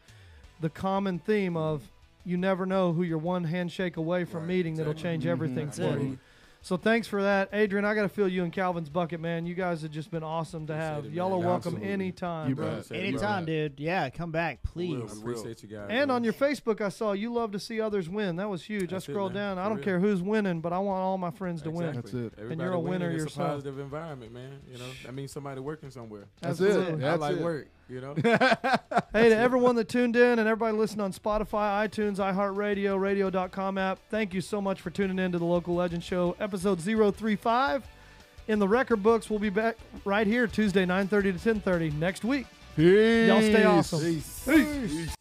the common theme of you never know who you're one handshake away from Right, meeting that'll exactly. change everything That's for it. you. So thanks for that. Adrian, I got to fill you in Calvin's bucket, man. You guys have just been awesome to have. Appreciate it, Y'all man. are welcome Absolutely. anytime, You bro. bet. Appreciate it, Anytime, bro. dude. Yeah, come back, please. will. I appreciate you guys. And bro. on your Facebook, I saw you love to see others win. That was huge. That's I it, scrolled man. down. I For don't real. care who's winning, but I want all my friends to win. That's it. Everybody you're a winning, winner it's yourself. a positive environment, man. You know, that means somebody working somewhere. That's Absolutely. it. I That's like it. work, you know. Hey, to everyone that tuned in and everybody listening on Spotify, iTunes, iHeartRadio, radio.com app, thank you so much for tuning in to the Local Legend Show, episode 035. In the record books, we'll be back right here Tuesday, 9:30 to 10:30 next week. Peace. Y'all stay awesome. Peace. Peace.